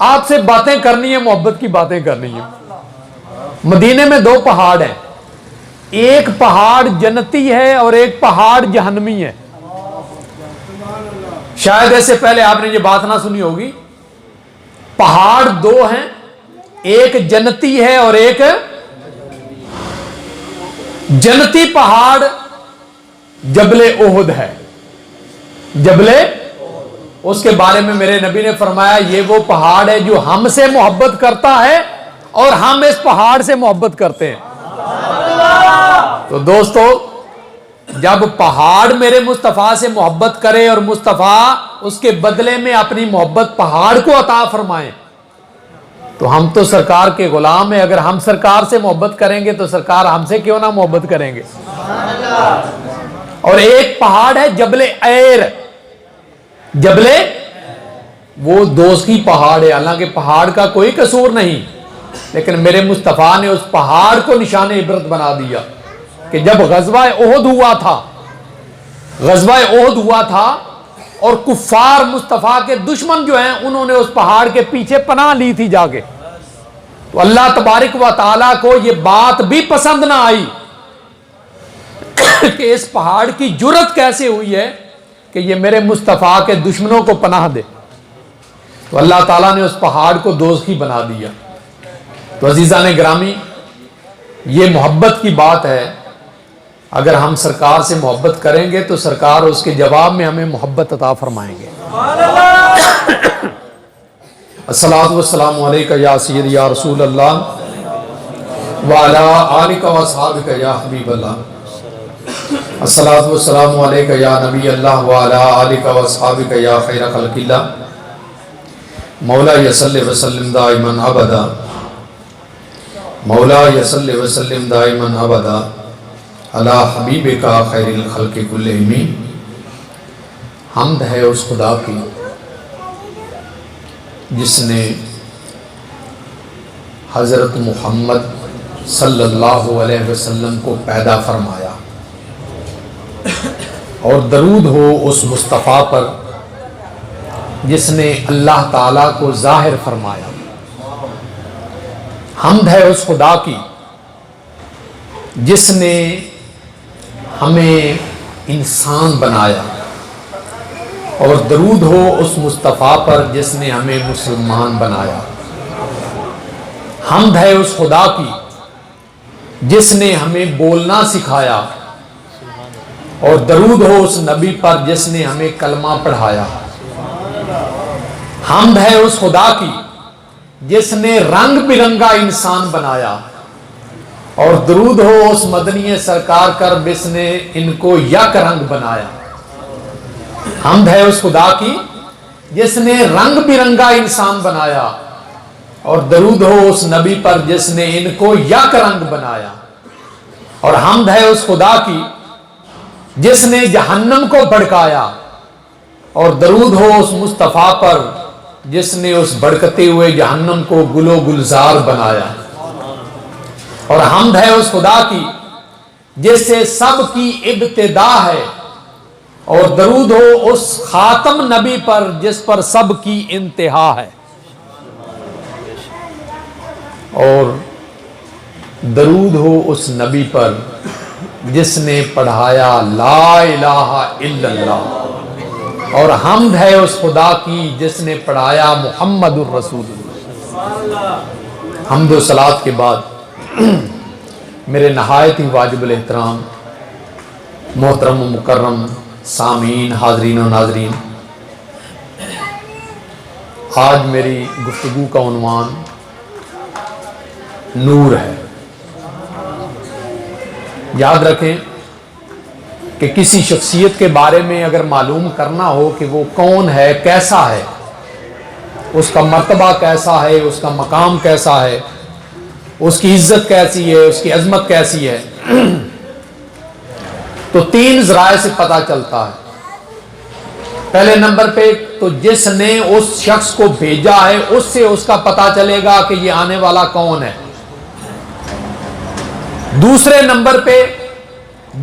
آپ سے باتیں کرنی ہے، محبت کی باتیں کرنی ہے۔ مدینے میں 2 پہاڑ ہیں، ایک پہاڑ جنتی ہے اور ایک پہاڑ جہنمی ہے۔ شاید ایسے پہلے آپ نے یہ بات نہ سنی ہوگی، پہاڑ 2 ہیں، ایک جنتی ہے اور ایک جنتی پہاڑ جبل احد ہے۔ جبل، اس کے بارے میں میرے نبی نے فرمایا یہ وہ پہاڑ ہے جو ہم سے محبت کرتا ہے اور ہم اس پہاڑ سے محبت کرتے ہیں۔ تو دوستو، جب پہاڑ میرے مصطفیٰ سے محبت کرے اور مصطفیٰ اس کے بدلے میں اپنی محبت پہاڑ کو عطا فرمائیں، تو ہم تو سرکار کے غلام ہیں۔ اگر ہم سرکار سے محبت کریں گے تو سرکار ہم سے کیوں نہ محبت کریں گے۔ اور ایک پہاڑ ہے جبل ایر، جبل، وہ دوزخی پہاڑ ہے، حالانکہ پہاڑ کا کوئی قصور نہیں، لیکن میرے مصطفیٰ نے اس پہاڑ کو نشان عبرت بنا دیا کہ جب غزوہ احد ہوا تھا، غزوہ احد ہوا تھا اور کفار مصطفیٰ کے دشمن جو ہیں انہوں نے اس پہاڑ کے پیچھے پناہ لی تھی جا کے، تو اللہ تبارک و تعالیٰ کو یہ بات بھی پسند نہ آئی کہ اس پہاڑ کی جرت کیسے ہوئی ہے کہ یہ میرے مصطفیٰ کے دشمنوں کو پناہ دے، تو اللہ تعالیٰ نے اس پہاڑ کو دوزخی بنا دیا۔ تو عزیزان گرامی، یہ محبت کی بات ہے۔ اگر ہم سرکار سے محبت کریں گے تو سرکار اس کے جواب میں ہمیں محبت عطا فرمائیں گے۔ الصلاۃ والسلام علیکہ یا سیدی یا رسول اللہ وعلی آلک و اصحابک یا حبیب اللہ۔ الصلاۃ والسلام علیکہ یا نبی اللہ وعلی آلک و اصحابک یا خیر خلق اللہ۔ مولا صلی وسلم دائما ابدا، مولا صلی وسلم دائما ابدا علی حبیبک خیر الخلق کلہم۔ حمد ہے اس خدا کی جس نے حضرت محمد صلی اللہ علیہ وسلم کو پیدا فرمایا، اور درود ہو اس مصطفیٰ پر جس نے اللہ تعالیٰ کو ظاہر فرمایا۔ حمد ہے اس خدا کی جس نے ہمیں انسان بنایا، اور درود ہو اس مصطفیٰ پر جس نے ہمیں مسلمان بنایا۔ حمد ہے اس خدا کی جس نے ہمیں بولنا سکھایا، اور درود ہو اس نبی پر جس نے ہمیں کلمہ پڑھایا۔ حمد ہے اس خدا کی جس نے رنگ برنگا انسان بنایا، اور درود ہو اس مدنی سرکار کر جس نے ان کو یک رنگ بنایا۔ حمد ہے اس خدا کی جس نے رنگ برنگا انسان بنایا، اور درود ہو اس نبی پر جس نے ان کو یک رنگ بنایا۔ اور حمد ہے اس خدا کی جس نے جہنم کو بھڑکایا، اور درود ہو اس مصطفیٰ پر جس نے اس بھڑکتے ہوئے جہنم کو گل و گلزار بنایا۔ اور حمد ہے اس خدا کی جس سے سب کی ابتدا ہے، اور درود ہو اس خاتم نبی پر جس پر سب کی انتہا ہے۔ اور درود ہو اس نبی پر جس نے پڑھایا لا الہ الا اللہ، اور حمد ہے اس خدا کی جس نے پڑھایا محمد الرسول اللہ۔ حمد و صلوات کے بعد میرے نہایت ہی واجب الاحترام محترم و مکرم سامعین، حاضرین و ناظرین، آج میری گفتگو کا عنوان نور ہے۔ یاد رکھیں کہ کسی شخصیت کے بارے میں اگر معلوم کرنا ہو کہ وہ کون ہے، کیسا ہے، اس کا مرتبہ کیسا ہے، اس کا مقام کیسا ہے، اس کی عزت کیسی ہے، اس کی عظمت کیسی ہے، تو 3 ذرائع سے پتہ چلتا ہے۔ پہلے نمبر پہ تو جس نے اس شخص کو بھیجا ہے اس سے اس کا پتہ چلے گا کہ یہ آنے والا کون ہے۔ دوسرے نمبر پہ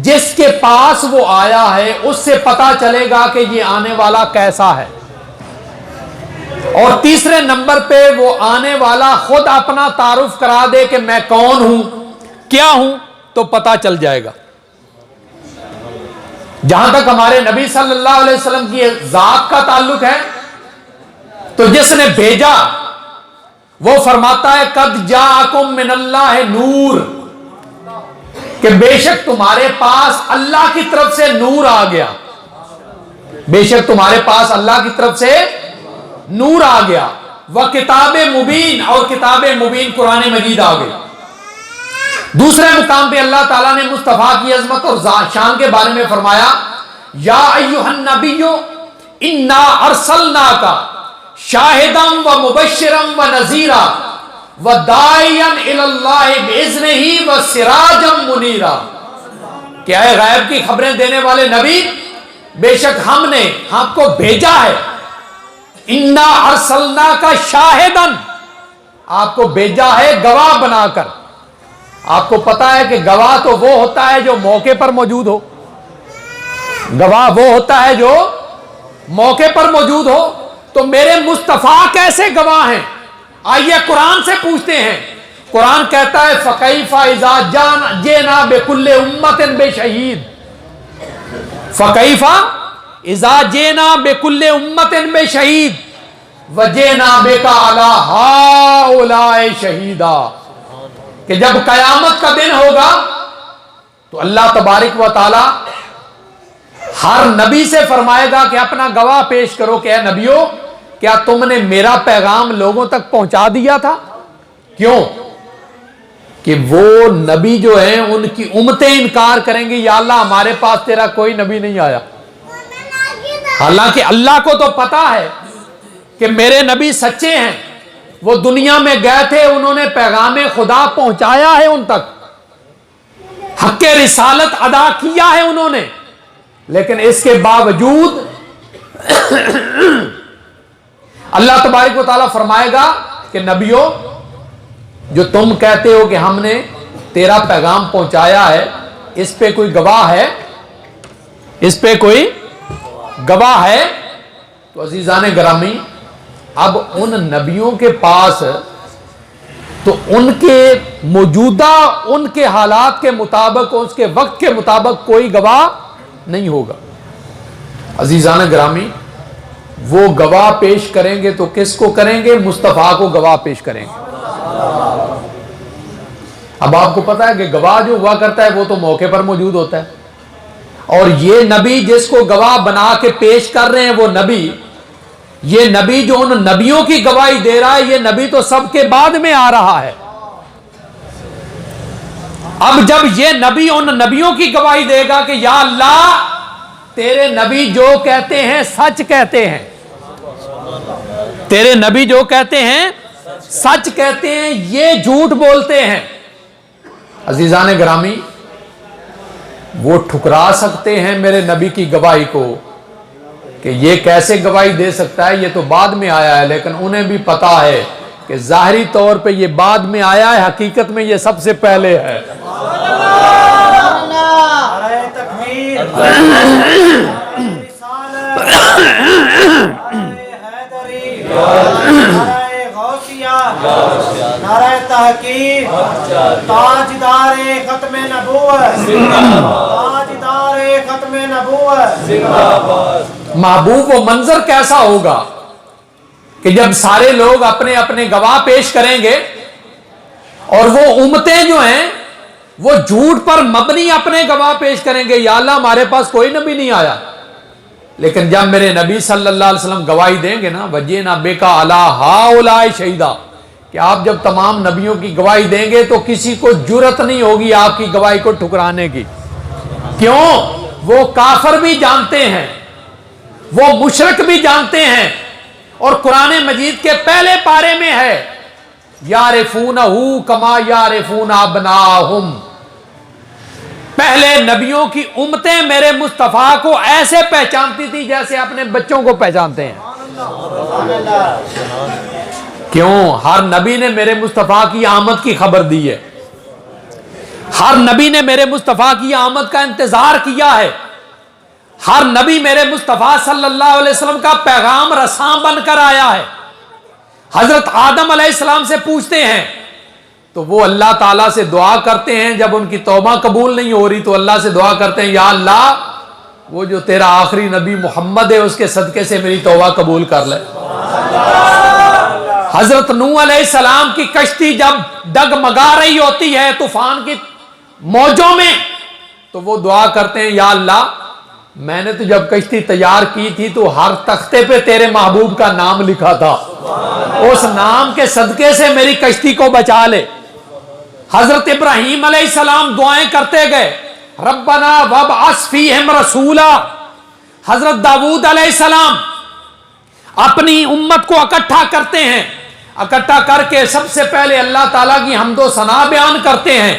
جس کے پاس وہ آیا ہے اس سے پتہ چلے گا کہ یہ آنے والا کیسا ہے۔ اور تیسرے نمبر پہ وہ آنے والا خود اپنا تعارف کرا دے کہ میں کون ہوں، کیا ہوں، تو پتہ چل جائے گا۔ جہاں تک ہمارے نبی صلی اللہ علیہ وسلم کی ذات کا تعلق ہے تو جس نے بھیجا وہ فرماتا ہے قد جاءکم من اللہ نور، کہ بے شک تمہارے پاس اللہ کی طرف سے نور آ گیا، بے شک تمہارے پاس اللہ کی طرف سے نور آ گیا، وہ کتاب مبین، اور کتاب مبین قرآن مجید آ گئی۔ دوسرے مقام پہ اللہ تعالیٰ نے مصطفیٰ کی عظمت اور شان کے بارے میں فرمایا یا ایھا النبی انا ارسلناک شاہدا و مبشرا و نذیرا و داعیا الی اللہ باذنہ و سراجا منیرا، کہ اے غیب کی خبریں دینے والے نبی، بے شک ہم نے آپ کو بھیجا ہے، انا ارسلناک شاہدا، آپ کو بھیجا ہے گواہ بنا کر۔ آپ کو پتا ہے کہ گواہ تو وہ ہوتا ہے جو موقع پر موجود ہو، گواہ وہ ہوتا ہے جو موقع پر موجود ہو، تو میرے مصطفیٰ کیسے گواہ ہیں؟ آئیے قرآن سے پوچھتے ہیں۔ قرآن کہتا ہے فَكَيْفَ إِذَا جِئْنَا بِكُلِّ أُمَّةٍ بِشَهِيدٍ، فَكَيْفَ إِذَا جِئْنَا بِكُلِّ أُمَّةٍ بِشَهِيدٍ وَجِئْنَا بِكَ عَلَى هَؤُلَاءِ شَهِيدًا، کہ جب قیامت کا دن ہوگا تو اللہ تبارک و تعالی ہر نبی سے فرمائے گا کہ اپنا گواہ پیش کرو کہ اے نبیو، کیا تم نے میرا پیغام لوگوں تک پہنچا دیا تھا؟ کیوں؟ کہ وہ نبی جو ہیں ان کی امتیں انکار کریں گی، یا اللہ ہمارے پاس تیرا کوئی نبی نہیں آیا۔ حالانکہ اللہ کو تو پتا ہے کہ میرے نبی سچے ہیں، وہ دنیا میں گئے تھے، انہوں نے پیغام خدا پہنچایا ہے ان تک، حق رسالت ادا کیا ہے انہوں نے، لیکن اس کے باوجود اللہ تبارک و تعالیٰ فرمائے گا کہ نبیوں، جو تم کہتے ہو کہ ہم نے تیرا پیغام پہنچایا ہے، اس پہ کوئی گواہ ہے؟ اس پہ کوئی گواہ ہے؟ تو عزیزان گرامی، اب ان نبیوں کے پاس تو ان کے موجودہ ان کے حالات کے مطابق، اس کے وقت کے مطابق کوئی گواہ نہیں ہوگا۔ عزیزان گرامی، وہ گواہ پیش کریں گے تو کس کو کریں گے؟ مصطفیٰ کو گواہ پیش کریں گے۔ اب آپ کو پتا ہے کہ گواہ جو ہوا کرتا ہے وہ تو موقع پر موجود ہوتا ہے، اور یہ نبی جس کو گواہ بنا کے پیش کر رہے ہیں وہ نبی، یہ نبی جو ان نبیوں کی گواہی دے رہا ہے، یہ نبی تو سب کے بعد میں آ رہا ہے۔ اب جب یہ نبی ان نبیوں کی گواہی دے گا کہ یا اللہ تیرے نبی جو کہتے ہیں سچ کہتے ہیں، تیرے نبی جو کہتے ہیں سچ کہتے ہیں، یہ جھوٹ بولتے ہیں، عزیزان گرامی وہ ٹھکرا سکتے ہیں میرے نبی کی گواہی کو کہ یہ کیسے گواہی دے سکتا ہے، یہ تو بعد میں آیا ہے، لیکن انہیں بھی پتا ہے کہ ظاہری طور پہ یہ بعد میں آیا ہے، حقیقت میں یہ سب سے پہلے ہے۔ نعرہ تحقیق، تاجدار ختم نبوت، تاجدار ختم نبوت۔ محبوب وہ منظر کیسا ہوگا کہ جب سارے لوگ اپنے اپنے گواہ پیش کریں گے اور وہ امتیں جو ہیں وہ جھوٹ پر مبنی اپنے گواہ پیش کریں گے، یا اللہ ہمارے پاس کوئی نبی نہیں آیا، لیکن جب میرے نبی صلی اللہ علیہ وسلم گواہی دیں گے نا وَجِئْنَا بِكَ عَلَىٰ هَٰؤُلَاءِ شَهِيدًا، کہ آپ جب تمام نبیوں کی گواہی دیں گے تو کسی کو جرت نہیں ہوگی آپ کی گواہی کو ٹھکرانے کی۔ کیوں؟ وہ کافر بھی جانتے ہیں، وہ مشرک بھی جانتے ہیں، اور قرآن مجید کے پہلے پارے میں ہے یعرفونہ کما یعرفون ابناہم، پہلے نبیوں کی امتیں میرے مصطفیٰ کو ایسے پہچانتی تھی جیسے اپنے بچوں کو پہچانتے ہیں۔ کیوں؟ ہر نبی نے میرے مصطفیٰ کی آمد کی خبر دی ہے، ہر نبی نے میرے مصطفیٰ کی آمد کا انتظار کیا ہے، ہر نبی میرے مصطفیٰ صلی اللہ علیہ وسلم کا پیغام رساں بن کر آیا ہے، حضرت آدم علیہ السلام سے پوچھتے ہیں تو وہ اللہ تعالیٰ سے دعا کرتے ہیں، جب ان کی توبہ قبول نہیں ہو رہی تو اللہ سے دعا کرتے ہیں یا اللہ وہ جو تیرا آخری نبی محمد ہے اس کے صدقے سے میری توبہ قبول کر لے۔ حضرت نوح علیہ السلام کی کشتی جب ڈگمگا رہی ہوتی ہے طوفان کی موجوں میں تو وہ دعا کرتے ہیں یا اللہ میں نے تو جب کشتی تیار کی تھی تو ہر تختے پہ تیرے محبوب کا نام لکھا تھا، اس نام کے صدقے سے میری کشتی کو بچا لے۔ حضرت ابراہیم علیہ السلام دعائیں کرتے گئے، ربنا وابعث فیہم رسولا۔ حضرت داؤد علیہ السلام اپنی امت کو اکٹھا کرتے ہیں، اکٹھا کر کے سب سے پہلے اللہ تعالیٰ کی حمد و ثنا بیان کرتے ہیں،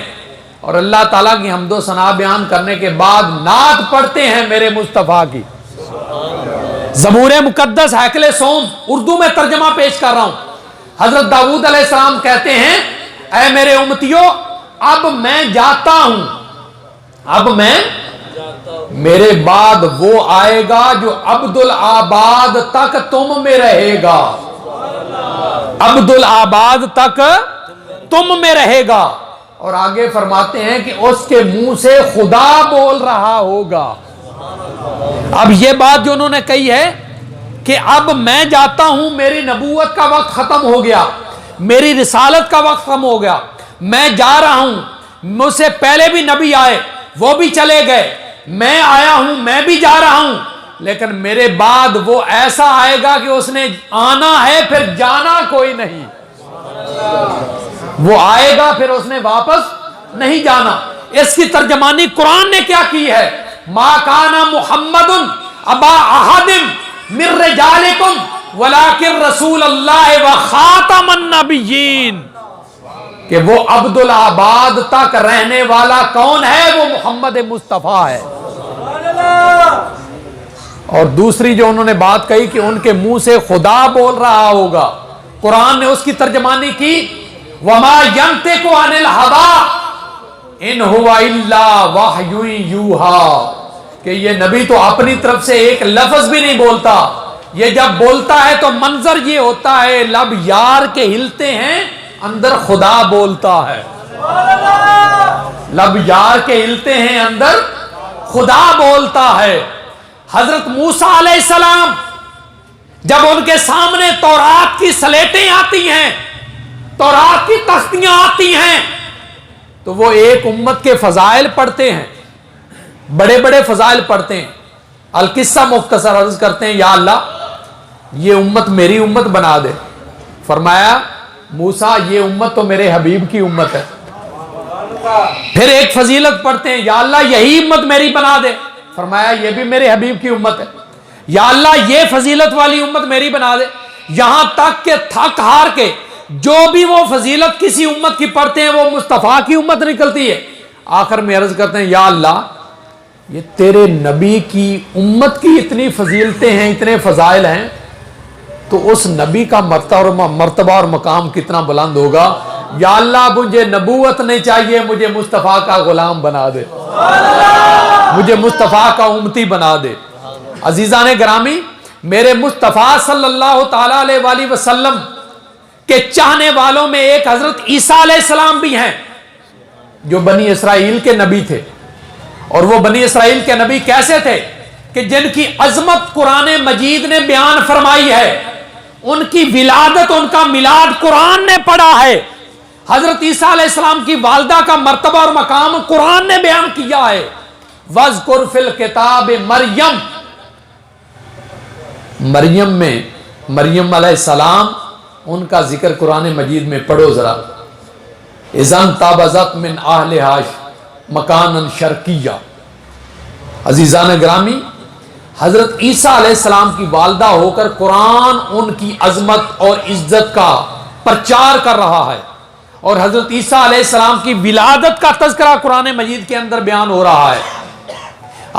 اور اللہ تعالیٰ کی حمد و ثنا بیان کرنے کے بعد نعت پڑھتے ہیں میرے مصطفیٰ کی۔ زبور مقدس ہیکل سوم اردو میں ترجمہ پیش کر رہا ہوں۔ حضرت داؤد علیہ السلام کہتے ہیں اے میرے امتیوں اب میں جاتا ہوں، اب میں میرے بعد وہ آئے گا جو عبدالآباد تک تم میں رہے گا، عبدالآباد تک تم میں رہے گا۔ اور آگے فرماتے ہیں کہ اس کے منہ سے خدا بول رہا ہوگا۔ اب یہ بات جو انہوں نے کہی ہے کہ اب میں جاتا ہوں، میری نبوت کا وقت ختم ہو گیا، میری رسالت کا وقت ختم ہو گیا، میں جا رہا ہوں، مجھ سے پہلے بھی نبی آئے وہ بھی چلے گئے، میں آیا ہوں میں بھی جا رہا ہوں، لیکن میرے بعد وہ ایسا آئے گا کہ اس نے آنا ہے پھر جانا کوئی نہیں، وہ آئے گا پھر اس نے واپس نہیں جانا۔ اس کی ترجمانی قرآن نے کیا کی ہے، ما کان محمد ابا احد من رجالکم ولکن رسول اللہ و خاتم النبیین، کہ وہ عبدالآباد تک رہنے والا کون ہے، وہ محمد مصطفیٰ ہے۔ اور دوسری جو انہوں نے بات کہی کہ ان کے منہ سے خدا بول رہا ہوگا، قرآن نے اس کی ترجمانی کی وما ينطق عن الهوى ان هو الا وحی یوحی، کہ یہ نبی تو اپنی طرف سے ایک لفظ بھی نہیں بولتا، یہ جب بولتا ہے تو منظر یہ ہوتا ہے لب یار کے ہلتے ہیں اندر خدا بولتا ہے، لب یار کے ہلتے ہیں اندر خدا بولتا ہے۔ حضرت موسیٰ علیہ السلام جب ان کے سامنے تورات کی سلیٹیں آتی ہیں، تورات کی تختیاں آتی ہیں، تو وہ ایک امت کے فضائل پڑھتے ہیں، بڑے بڑے فضائل پڑھتے ہیں۔ القصہ مختصر عرض کرتے ہیں یا اللہ یہ امت میری امت بنا دے، فرمایا موسیٰ یہ امت تو میرے حبیب کی امت ہے۔ پھر ایک فضیلت پڑھتے ہیں یا اللہ یہی امت میری بنا دے، فرمایا یہ بھی میرے حبیب کی امت ہے۔ یا اللہ یہ فضیلت والی امت میری بنا دے، یہاں تک کہ تھک ہار کے جو بھی وہ فضیلت کسی امت کی پڑھتے ہیں وہ مصطفیٰ کی امت نکلتی ہے۔ آخر میں عرض کرتے ہیں یا اللہ یہ تیرے نبی کی امت کی اتنی فضیلتیں ہیں، اتنے فضائل ہیں، تو اس نبی کا مرتبہ اور مقام کتنا بلند ہوگا۔ یا اللہ مجھے نبوت نہیں چاہیے، مجھے مصطفیٰ کا غلام بنا دے، مجھے مصطفیٰ کا امتی بنا دے۔ عزیزان گرامی، میرے مصطفیٰ صلی اللہ تعالیٰ علیہ وآلہ وسلم کے چاہنے والوں میں ایک حضرت عیسیٰ علیہ السلام بھی ہیں جو بنی اسرائیل کے نبی تھے۔ اور وہ بنی اسرائیل کے نبی کیسے تھے کہ جن کی عظمت قرآن مجید نے بیان فرمائی ہے، ان کی ولادت، ان کا میلاد قرآن نے پڑھا ہے۔ حضرت عیسیٰ علیہ السلام کی والدہ کا مرتبہ اور مقام قرآن نے بیان کیا ہے۔ وَاذْكُرْ فِي الْكِتَابِ مریم، مریم میں مریم علیہ السلام ان کا ذکر قرآن مجید میں پڑھو ذرا۔ اِذَا انْتَبَذَتْ مِنْ أَهْلِهَا مَكَانًا شَرْقِيًّا۔ عزیزان گرامی، حضرت عیسیٰ علیہ السلام کی والدہ ہو کر قرآن ان کی عظمت اور عزت کا پرچار کر رہا ہے، اور حضرت عیسیٰ علیہ السلام کی ولادت کا تذکرہ قرآن مجید کے اندر بیان ہو رہا ہے۔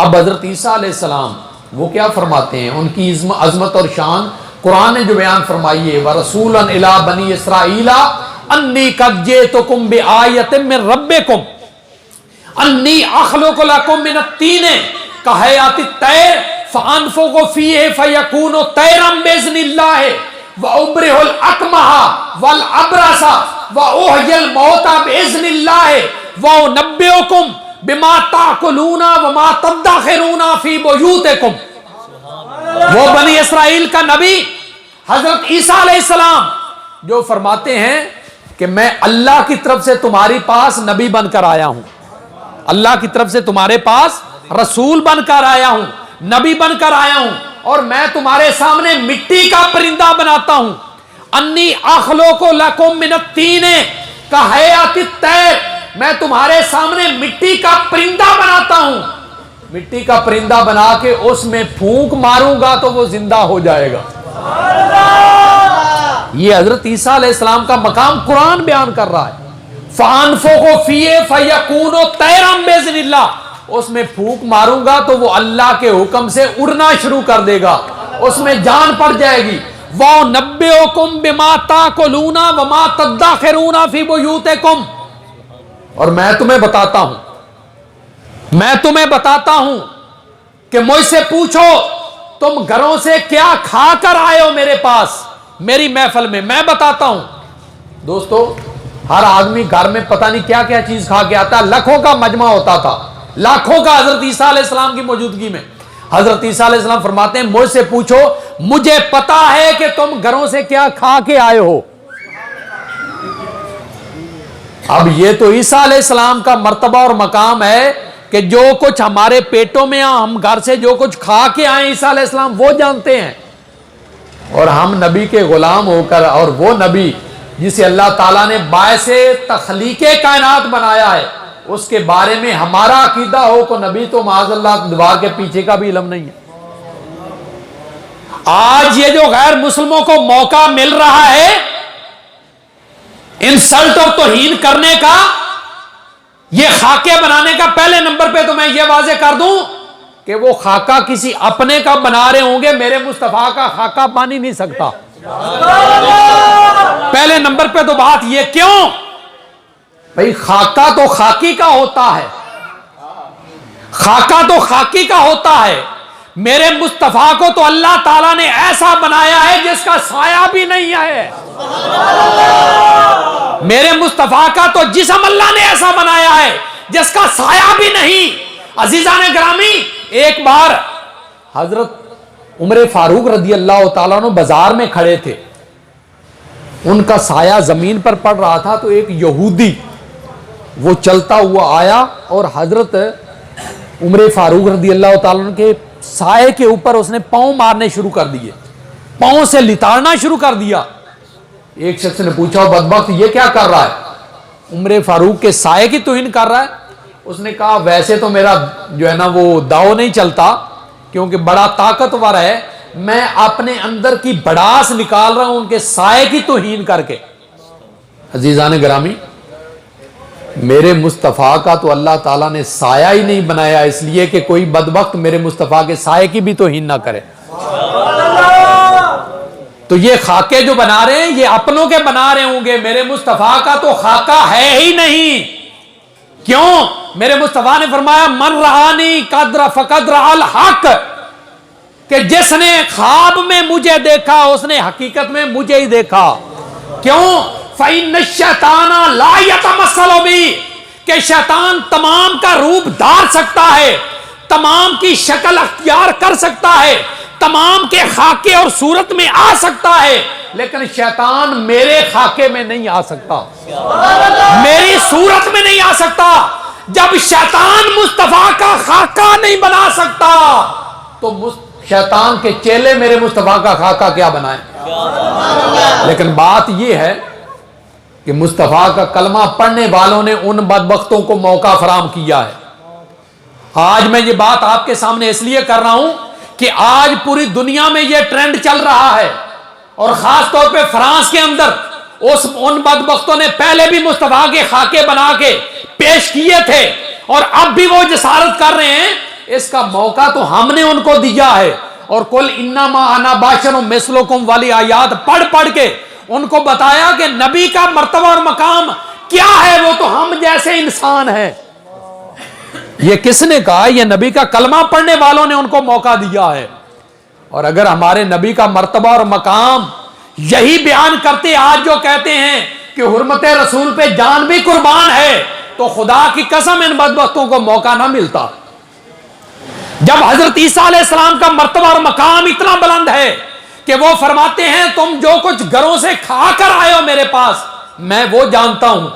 اب حضرت عیسیٰ علیہ السلام وہ کیا فرماتے ہیں، ان کی عظمت اور شان قرآن نے جو بیان فرمائی ہے، وَرَسُولًا إِلَىٰ بَنِي إِسْرَائِيلَ أَنِّي قَدْ جِئْتُكُم بِآيَةٍ مِّن رَّبِّكُمْ أَنِّي أَخْلُقُ لَكُم مِّنَ الطِّينِ كَهَيْئَةِ الطَّيْرِ فَأَنفُخُ فِيهِ فَيَكُونُ طَيْرًا بِإِذْنِ اللَّهِ وَأُبْرِئُ الْأَكْمَحَ وَالْأَبْرَصَ وَأُحْيِي الْمَوْتَى بِإِذْنِ اللَّهِ وَأُنَبِّئُكُم بِمَا تَأْكُلُونَ وَمَا تَدَّخِرُونَ فِي بُيُوتِكُم۔ وہ بنی اسرائیل کا نبی حضرت عیسیٰ علیہ السلام جو فرماتے ہیں کہ میں اللہ کی طرف سے تمہاری پاس نبی بن کر آیا ہوں، اللہ کی طرف سے تمہارے پاس رسول بن کر آیا ہوں، نبی بن کر آیا ہوں، اور میں تمہارے سامنے مٹی کا پرندہ بناتا ہوں۔ انی اخلق لکم من الطین کہیئۃ الطیر، میں تمہارے سامنے مٹی کا پرندہ بناتا ہوں، مٹی کا پرندہ بنا کے اس میں پھونک ماروں گا تو وہ زندہ ہو جائے گا۔ یہ حضرت عیسیٰ علیہ السلام کا مقام قرآن بیان کر رہا ہے۔ فَأَنفُخُ فِيهِ فَيَكُونُ طَيْرًا بِإِذْنِ اللَّهِ، اس میں پھونک ماروں گا تو وہ اللہ کے حکم سے اڑنا شروع کر دے گا، اس میں جان پڑ جائے گی۔ وَأُنَبِّئُكُم بِمَا تَأْكُلُونَ وَمَا تَدَّخِرُونَ فِي بُيُوتِكُم، اور میں تمہیں بتاتا ہوں کہ مجھ سے پوچھو تم گھروں سے کیا کھا کر آئے ہو میرے پاس میری محفل میں، میں بتاتا ہوں۔ دوستو، ہر آدمی گھر میں پتہ نہیں کیا کیا چیز کھا کے آتا ہے، لاکھوں کا مجمع ہوتا تھا، لاکھوں کا حضرت عیسیٰ علیہ السلام کی موجودگی میں۔ حضرت عیسیٰ علیہ السلام فرماتے ہیں مجھ سے پوچھو، مجھے پتا ہے کہ تم گھروں سے کیا کھا کے آئے ہو۔ اب یہ تو عیسیٰ علیہ السلام کا مرتبہ اور مقام ہے کہ جو کچھ ہمارے پیٹوں میں ہم گھر سے جو کچھ کھا کے آئے عیسیٰ علیہ السلام وہ جانتے ہیں، اور ہم نبی کے غلام ہو کر، اور وہ نبی جسے اللہ تعالیٰ نے باعث تخلیق کائنات بنایا ہے، اس کے بارے میں ہمارا عقیدہ ہو کہ نبی تو معاذ اللہ دیوار کے پیچھے کا بھی علم نہیں ہے۔ آج یہ جو غیر مسلموں کو موقع مل رہا ہے انسلٹ اور توہین کرنے کا، یہ خاکے بنانے کا، پہلے نمبر پہ تو میں یہ واضح کر دوں کہ وہ خاکہ کسی اپنے کا بنا رہے ہوں گے، میرے مصطفیٰ کا خاکہ بن ہی نہیں سکتا۔ پہلے نمبر پہ تو بات یہ، کیوں بھئی خاکہ تو خاکی کا ہوتا ہے، خاکہ تو خاکی کا ہوتا ہے، میرے مصطفیٰ کو تو اللہ تعالیٰ نے ایسا بنایا ہے جس کا سایہ بھی نہیں ہے، میرے مصطفیٰ کا تو جسم اللہ نے ایسا بنایا ہے جس کا سایہ بھی نہیں۔ عزیزان گرامی، ایک بار حضرت عمر فاروق رضی اللہ تعالیٰ عنہ بازار میں کھڑے تھے، ان کا سایہ زمین پر پڑ رہا تھا، تو ایک یہودی وہ چلتا ہوا آیا اور حضرت عمر فاروق رضی اللہ تعالیٰ عنہ کے سائے کے اوپر اس نے پاؤں مارنے شروع کر دیے، پاؤں سے لتاڑنا شروع کر دیا۔ ایک شخص نے پوچھا بدبخت یہ کیا کر رہا ہے؟ عمر فاروق کے سائے کی توہین کر رہا ہے۔ اس نے کہا ویسے تو میرا جو ہے نا وہ داؤ نہیں چلتا کیونکہ بڑا طاقتور ہے، میں اپنے اندر کی بڑاس نکال رہا ہوں ان کے سائے کی توہین کر کے۔ عزیزان گرامی، میرے مصطفیٰ کا تو اللہ تعالیٰ نے سایہ ہی نہیں بنایا، اس لیے کہ کوئی بدبخت میرے مصطفیٰ کے سائے کی بھی توہین نہ کرے۔ تو یہ خاکے جو بنا رہے ہیں یہ اپنوں کے بنا رہے ہوں گے، میرے مصطفیٰ کا تو خاکہ ہے ہی نہیں۔ کیوں؟ میرے مصطفیٰ نے فرمایا من رآنی فقد رأى الحق، کہ جس نے خواب میں مجھے دیکھا اس نے حقیقت میں مجھے ہی دیکھا۔ کیوں؟ فإن الشیطان لا يتمثل بی، کہ شیطان تمام کا روپ دھار سکتا ہے، تمام کی شکل اختیار کر سکتا ہے، تمام کے خاکے اور صورت میں آ سکتا ہے، لیکن شیطان میرے خاکے میں نہیں آ سکتا، میری صورت میں نہیں آ سکتا۔ جب شیطان مصطفیٰ کا خاکہ نہیں بنا سکتا تو شیطان کے چیلے میرے مصطفیٰ کا خاکہ کیا بنائیں؟ لیکن بات یہ ہے کہ مصطفیٰ کا کلمہ پڑھنے والوں نے ان بدبختوں کو موقع فراہم کیا ہے۔ آج میں یہ بات آپ کے سامنے اس لیے کر رہا ہوں کہ آج پوری دنیا میں یہ ٹرینڈ چل رہا ہے، اور خاص طور پہ فرانس کے اندر ان بدبختوں نے پہلے بھی مصطفیٰ کے خاکے بنا کے پیش کیے تھے، اور اب بھی وہ جسارت کر رہے ہیں۔ اس کا موقع تو ہم نے ان کو دیا ہے، اور قل انما انا بشر مثلکم والی آیات پڑھ پڑھ کے ان کو بتایا کہ نبی کا مرتبہ اور مقام کیا ہے، وہ تو ہم جیسے انسان ہیں۔ یہ کس نے کہا؟ یہ نبی کا کلمہ پڑھنے والوں نے ان کو موقع دیا ہے۔ اور اگر ہمارے نبی کا مرتبہ اور مقام یہی بیان کرتے آج جو کہتے ہیں کہ حرمت رسول پہ جان بھی قربان ہے، تو خدا کی قسم ان بدبختوں کو موقع نہ ملتا۔ جب حضرت عیسیٰ علیہ السلام کا مرتبہ اور مقام اتنا بلند ہے کہ وہ فرماتے ہیں تم جو کچھ گھروں سے کھا کر آئے ہو میرے پاس میں وہ جانتا ہوں،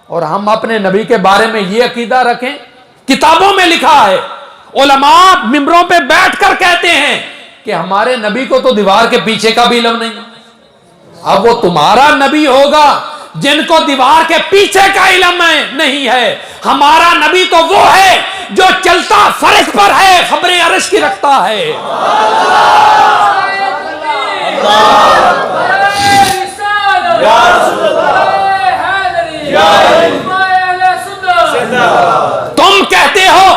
اور ہم اپنے نبی کے بارے میں یہ عقیدہ رکھیں، کتابوں میں لکھا ہے، علماء ممبروں پہ بیٹھ کر کہتے ہیں کہ ہمارے نبی کو تو دیوار کے پیچھے کا بھی علم نہیں۔ اب وہ تمہارا نبی ہوگا جن کو دیوار کے پیچھے کا علم نہیں ہے، ہمارا نبی تو وہ ہے جو چلتا فرش پر ہے، خبریں عرش کی رکھتا ہے۔ تم کہتے ہو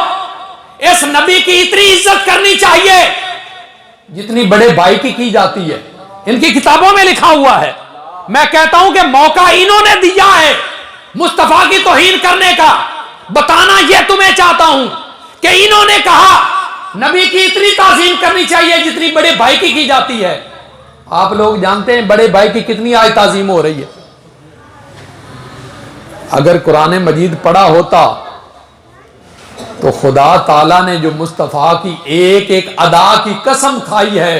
اس نبی کی اتنی عزت کرنی چاہیے جتنی بڑے بھائی کی جاتی ہے، ان کی کتابوں میں لکھا ہوا ہے۔ میں کہتا ہوں کہ موقع انہوں نے دیا ہے مصطفیٰ کی توہین کرنے کا، بتانا یہ تمہیں چاہتا ہوں کہ انہوں نے کہا نبی کی اتنی تعظیم کرنی چاہیے جتنی بڑے بھائی کی جاتی ہے۔ آپ لوگ جانتے ہیں بڑے بھائی کی کتنی آج تعظیم ہو رہی ہے؟ اگر قرآن مجید پڑھا ہوتا تو خدا تعالیٰ نے جو مصطفیٰ کی ایک ایک ادا کی قسم کھائی ہے،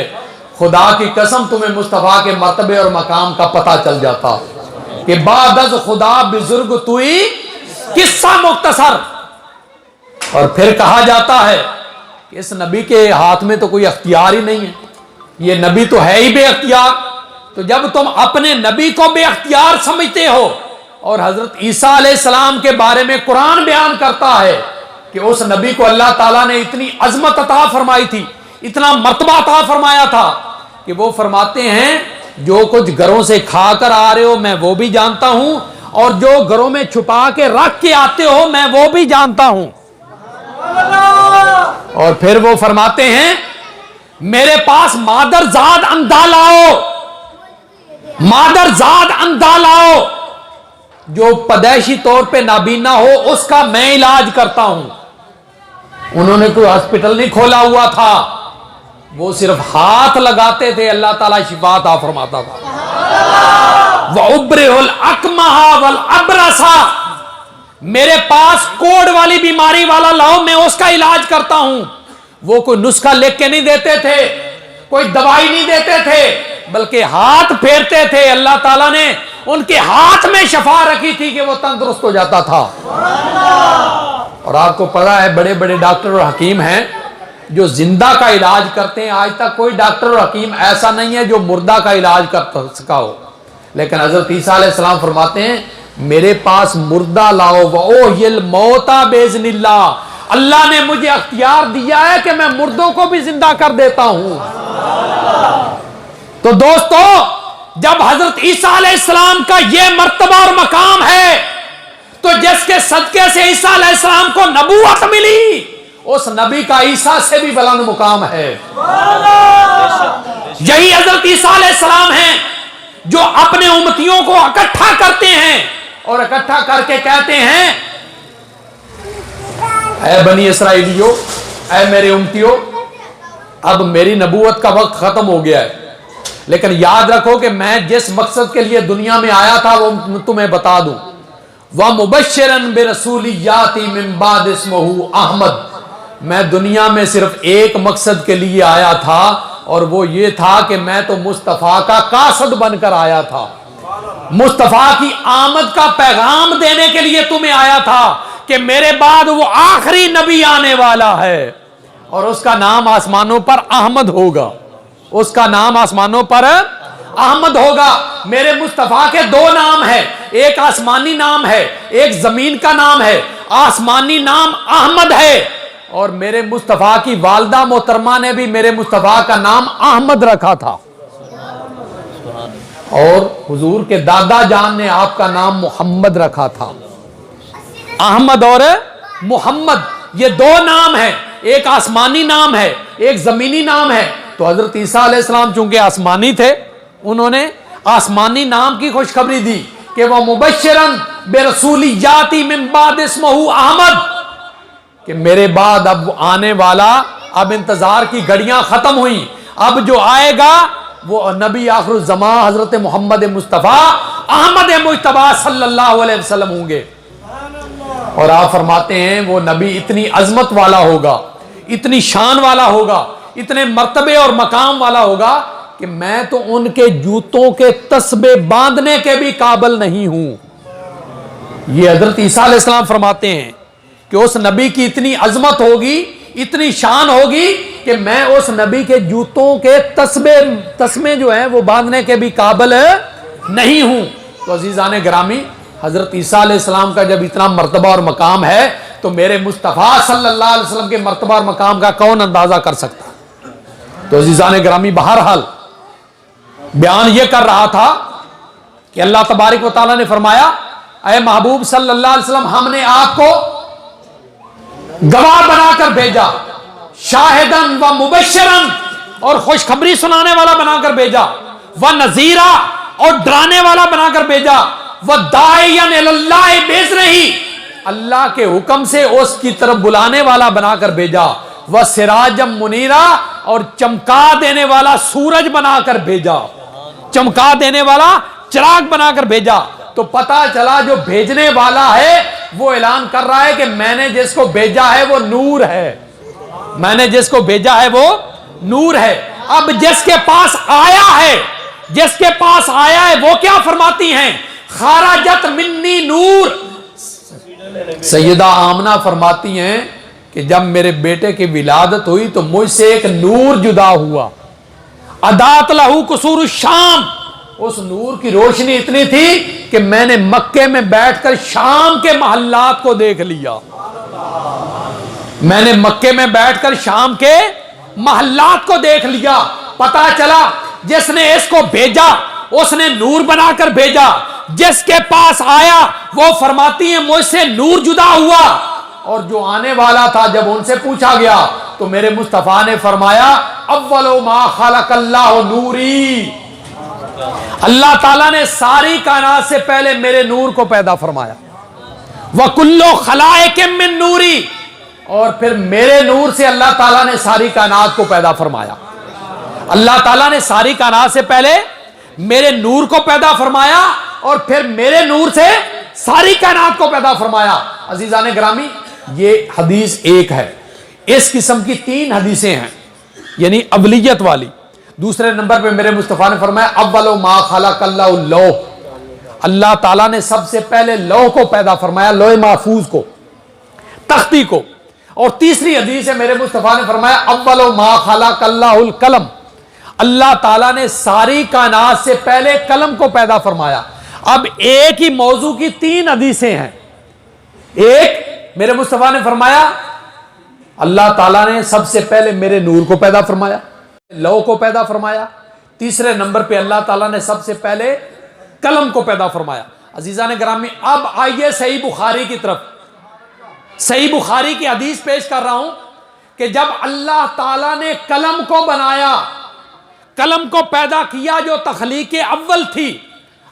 خدا کی قسم تمہیں مصطفیٰ کے مرتبے اور مقام کا پتہ چل جاتا کہ بعد از خدا بزرگ توئی قصہ مختصر۔ اور پھر کہا جاتا ہے کہ اس نبی کے ہاتھ میں تو کوئی اختیار ہی نہیں ہے، یہ نبی تو ہے ہی بے اختیار۔ تو جب تم اپنے نبی کو بے اختیار سمجھتے ہو اور حضرت عیسیٰ علیہ السلام کے بارے میں قرآن بیان کرتا ہے کہ اس نبی کو اللہ تعالیٰ نے اتنی عظمت عطا فرمائی تھی، اتنا مرتبہ عطا فرمایا تھا کہ وہ فرماتے ہیں جو کچھ گھروں سے کھا کر آ رہے ہو میں وہ بھی جانتا ہوں، اور جو گھروں میں چھپا کے رکھ کے آتے ہو میں وہ بھی جانتا ہوں۔ اور پھر وہ فرماتے ہیں میرے پاس مادر زاد اندھا لاؤ، مادر زاد اندھا لاؤ، جو پیدائشی طور پہ نابینا ہو اس کا میں علاج کرتا ہوں۔ انہوں نے کوئی ہاسپٹل نہیں کھولا ہوا تھا، وہ صرف ہاتھ لگاتے تھے، اللہ تعالیٰ شفا عطا فرماتا تھا۔ وَأُبْرِئُ الْأَكْمَحَ وَالْأَبْرَصَ، میرے پاس کوڑ والی بیماری والا لاؤ میں اس کا علاج کرتا ہوں۔ وہ کوئی نسخہ لکھ کے نہیں دیتے تھے، کوئی دوائی نہیں دیتے تھے، بلکہ ہاتھ پھیرتے تھے۔ اللہ تعالیٰ نے ان کے ہاتھ میں شفا رکھی تھی کہ وہ تندرست ہو جاتا تھا۔ اور آپ کو پتا ہے بڑے بڑے ڈاکٹر اور حکیم ہیں جو زندہ کا علاج کرتے ہیں، آج تک کوئی ڈاکٹر اور حکیم ایسا نہیں ہے جو مردہ کا علاج کر سکا ہو، لیکن حضرت عیسیٰ علیہ السلام فرماتے ہیں میرے پاس مردہ لاؤ وَأُحْيِي الْمَوْتَى بِإِذْنِ اللَّهِ، اللہ نے مجھے اختیار دیا ہے کہ میں مردوں کو بھی زندہ کر دیتا ہوں۔ تو دوستو جب حضرت عیسیٰ علیہ السلام کا یہ مرتبہ اور مقام ہے تو جس کے صدقے سے عیسیٰ علیہ السلام کو نبوت ملی اس نبی کا عیسیٰ سے بھی بلند مقام ہے۔ یہی حضرت عیسیٰ علیہ السلام ہیں جو اپنے امتیوں کو اکٹھا کرتے ہیں اور اکٹھا کر کے کہتے ہیں اے بنی اسرائیلیو، اے میرے امتیوں، اب میری نبوت کا وقت ختم ہو گیا ہے، لیکن یاد رکھو کہ میں جس مقصد کے لیے دنیا میں آیا تھا وہ تمہیں بتا دوں۔ وَمُبَشِّرًا بِرَسُولٍ يَأْتِي مِن بَعْدِهِ اسْمُهُ احمد، میں دنیا میں صرف ایک مقصد کے لیے آیا تھا اور وہ یہ تھا کہ میں تو مصطفیٰ کا قاصد بن کر آیا تھا، مصطفیٰ کی آمد کا پیغام دینے کے لیے تمہیں آیا تھا کہ میرے بعد وہ آخری نبی آنے والا ہے اور اس کا نام آسمانوں پر احمد ہوگا، اس کا نام آسمانوں پر احمد ہوگا۔ میرے مصطفیٰ کے دو نام ہیں، ایک آسمانی نام ہے، ایک زمین کا نام ہے۔ آسمانی نام احمد ہے اور میرے مصطفیٰ کی والدہ محترمہ نے بھی میرے مصطفیٰ کا نام احمد رکھا تھا، اور حضور کے دادا جان نے آپ کا نام محمد رکھا تھا۔ احمد اور محمد یہ دو نام ہیں، ایک آسمانی نام ہے، ایک زمینی نام ہے۔ تو حضرت عیسیٰ علیہ السلام چونکہ آسمانی تھے، انہوں نے آسمانی نام کی خوشخبری دی کہ وہ مبشرن برسول یاتی من بعد اسمہ احمد، کہ میرے بعد اب آنے والا، اب انتظار کی گھڑیاں ختم ہوئی، اب جو آئے گا وہ نبی آخر الزمان حضرت محمد مصطفیٰ احمد مجتبیٰ صلی اللہ علیہ وسلم ہوں گے۔ اور آپ فرماتے ہیں وہ نبی اتنی عظمت والا ہوگا، اتنی شان والا ہوگا، اتنے مرتبے اور مقام والا ہوگا کہ میں تو ان کے جوتوں کے تسبے باندھنے کے بھی قابل نہیں ہوں۔ یہ حضرت عیسیٰ علیہ السلام فرماتے ہیں کہ اس نبی کی اتنی عظمت ہوگی، اتنی شان ہوگی کہ میں اس نبی کے جوتوں کے تسمے جو ہیں وہ باندھنے کے بھی قابل نہیں ہوں۔ تو عزیزان گرامی، حضرت عیسیٰ علیہ السلام کا جب اتنا مرتبہ اور مقام ہے تو میرے مصطفیٰ صلی اللہ علیہ وسلم کے مرتبہ اور مقام کا کون اندازہ کر سکتا؟ تو عزیزان گرامی، بہرحال بیان یہ کر رہا تھا کہ اللہ تبارک و تعالیٰ نے فرمایا اے محبوب صلی اللہ علیہ وسلم، ہم نے آپ کو گواہ بنا کر بھیجا، شاہدن و مبشرن، اور خوشخبری سنانے والا بنا کر بھیجا، و نذیرا، اور ڈرانے والا بنا کر بھیجا، و داعیا الی اللہ باذنہ، اللہ کے حکم سے اس کی طرف بلانے والا بنا کر بھیجا، و سراجا منیرا، اور چمکا دینے والا سورج بنا کر بھیجا، چمکا دینے والا چراغ بنا کر بھیجا۔ تو پتا چلا جو بھیجنے والا ہے وہ اعلان کر رہا ہے کہ میں نے جس کو بھیجا ہے وہ نور ہے، میں نے جس کو بھیجا ہے وہ نور ہے۔ اب جس کے پاس آیا ہے، جس کے پاس آیا ہے وہ کیا فرماتی ہیں؟ خارجت منی نور، سیدہ آمنہ فرماتی ہیں کہ جب میرے بیٹے کی ولادت ہوئی تو مجھ سے ایک نور جدا ہوا، اضاءت لہ قصور الشام، اس نور کی روشنی اتنی تھی کہ میں نے مکے میں بیٹھ کر شام کے محلات کو دیکھ لیا، میں نے مکے میں بیٹھ کر شام کے محلات کو دیکھ لیا۔ پتا چلا جس نے اس کو بھیجا اس نے نور بنا کر بھیجا، جس کے پاس آیا وہ فرماتی ہیں مجھ سے نور جدا ہوا، اور جو آنے والا تھا جب ان سے پوچھا گیا تو میرے مصطفیٰ نے فرمایا اول ما خلق اللہ نوری، اللہ تعالیٰ نے ساری کائنات سے پہلے میرے نور کو پیدا فرمایا، وَكُلُّ خَلَائِقٍ مِّن نوری، اور پھر میرے نور سے اللہ تعالیٰ نے ساری کائنات کو پیدا فرمایا۔ اللہ تعالیٰ نے ساری کائنات سے پہلے میرے نور کو پیدا فرمایا اور پھر میرے نور سے ساری کائنات کو پیدا فرمایا۔ عزیزان گرامی، یہ حدیث ایک ہے، اس قسم کی 3 حدیثیں ہیں، یعنی اولیت والی۔ دوسرے نمبر پہ میرے مصطفیٰ نے فرمایا اول ما خلق اللہ اللوح، اللہ تعالیٰ نے سب سے پہلے لوح کو پیدا فرمایا، لوح محفوظ کو، تختی کو۔ اور تیسری حدیث ہے میرے مصطفیٰ نے فرمایا اول ما خلق اللہ القلم، اللہ تعالیٰ نے ساری کائنات سے پہلے قلم کو پیدا فرمایا۔ اب ایک ہی موضوع کی 3 حدیثیں ہیں، ایک میرے مصطفیٰ نے فرمایا اللہ تعالیٰ نے سب سے پہلے میرے نور کو پیدا فرمایا، لوح کو پیدا فرمایا، تیسرے نمبر پہ اللہ تعالیٰ نے سب سے پہلے قلم کو پیدا فرمایا۔ عزیزان گرامی، اب آئیے صحیح بخاری کی طرف۔ صحیح بخاری کی حدیث پیش کر رہا ہوں کہ جب اللہ تعالیٰ نے قلم کو بنایا، قلم کو پیدا کیا جو تخلیق اول تھی،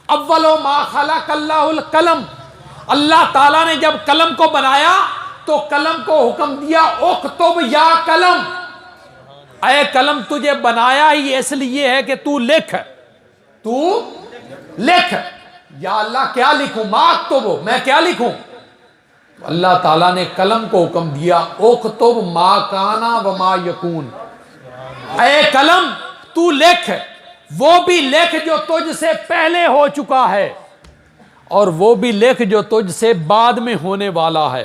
اول ما خلق اللہ القلم، اللہ تعالیٰ نے جب قلم کو بنایا تو قلم کو حکم دیا اکتب یا قلم، اے قلم تجھے بنایا ہی اس لیے ہے کہ تو لکھ، تو لکھ۔ یا اللہ کیا لکھوں؟ ما اکتب، میں کیا لکھوں؟ اللہ تعالیٰ نے قلم کو حکم دیا اکتب ما کانا و ما یکون، اے قلم تو لکھ، وہ بھی لکھ جو تجھ سے پہلے ہو چکا ہے اور وہ بھی لکھ جو تجھ سے بعد میں ہونے والا ہے۔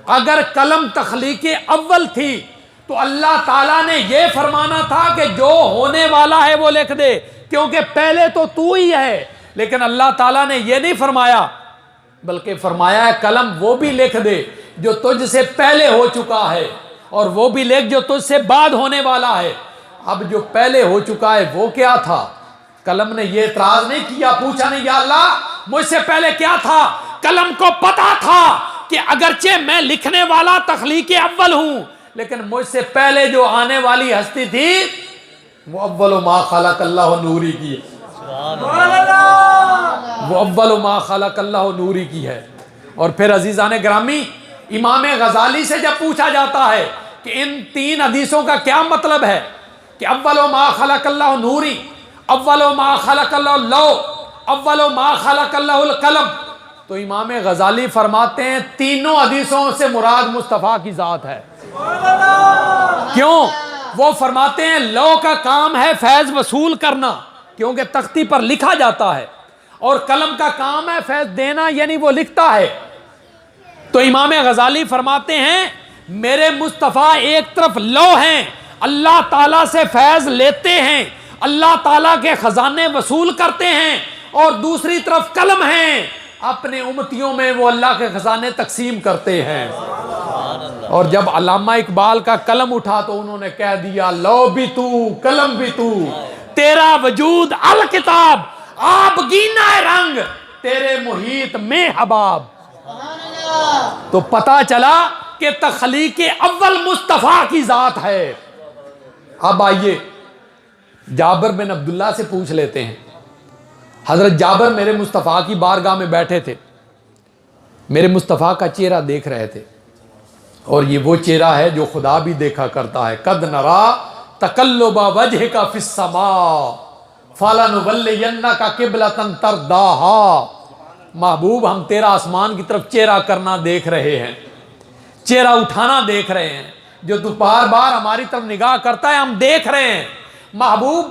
اگر قلم تخلیق اول تھی تو اللہ تعالیٰ نے یہ فرمانا تھا کہ جو ہونے والا ہے وہ لکھ دے، کیونکہ پہلے تو ہی ہے، لیکن اللہ تعالیٰ نے یہ نہیں فرمایا، بلکہ فرمایا ہے قلم وہ بھی لکھ دے جو تجھ سے پہلے ہو چکا ہے اور وہ بھی لکھ جو تجھ سے بعد ہونے والا ہے۔ اب جو پہلے ہو چکا ہے وہ کیا تھا؟ قلم نے یہ اعتراض نہیں کیا، پوچھا نہیں یا اللہ مجھ سے پہلے کیا تھا؟ قلم کو پتا تھا کہ اگرچہ میں لکھنے والا تخلیق اول ہوں لیکن مجھ سے پہلے جو آنے والی ہستی تھی وہ اول ما خلق اللہ نوری کی ہے، وہ اول ما خلق اللہ نوری کی ہے۔ اور پھر عزیزان گرامی، امام غزالی سے جب پوچھا جاتا ہے کہ ان 3 حدیثوں کا کیا مطلب ہے کہ اول ما خلق اللہ نوری، اول ما خلق اللہ لو، اول ما خلق اللہ القلم. تو امام غزالی فرماتے ہیں تینوں حدیثوں سے مراد مصطفیٰ کی ذات ہے. کیوں؟ وہ فرماتے ہیں لو کا کام ہے فیض وصول کرنا، کیونکہ تختی پر لکھا جاتا ہے، اور قلم کا کام ہے فیض دینا، یعنی وہ لکھتا ہے. تو امام غزالی فرماتے ہیں میرے مصطفیٰ ایک طرف لو ہیں، اللہ تعالیٰ سے فیض لیتے ہیں، اللہ تعالیٰ کے خزانے وصول کرتے ہیں، اور دوسری طرف قلم ہیں، اپنے امتیوں میں وہ اللہ کے خزانے تقسیم کرتے ہیں. اور جب علامہ اقبال کا قلم اٹھا تو انہوں نے کہہ دیا لو بھی تو قلم بھی تو، تیرا وجود الکتاب آپ گینا رنگ، تیرے محیط میں حباب. تو پتا چلا کہ تخلیق اول مصطفیٰ کی ذات ہے. اب آئیے جابر بن عبداللہ سے پوچھ لیتے ہیں. حضرت جابر میرے مصطفیٰ کی بارگاہ میں بیٹھے تھے، میرے مصطفیٰ کا چہرہ دیکھ رہے تھے، اور یہ وہ چہرہ ہے جو خدا بھی دیکھا کرتا ہے. قد نرا تقلب وجهک فی السماء فلنولینک قبلۃ ترضاها. محبوب ہم تیرا آسمان کی طرف چہرہ کرنا دیکھ رہے ہیں، چہرہ اٹھانا دیکھ رہے ہیں، جو تو بار بار ہماری طرف نگاہ کرتا ہے ہم دیکھ رہے ہیں. محبوب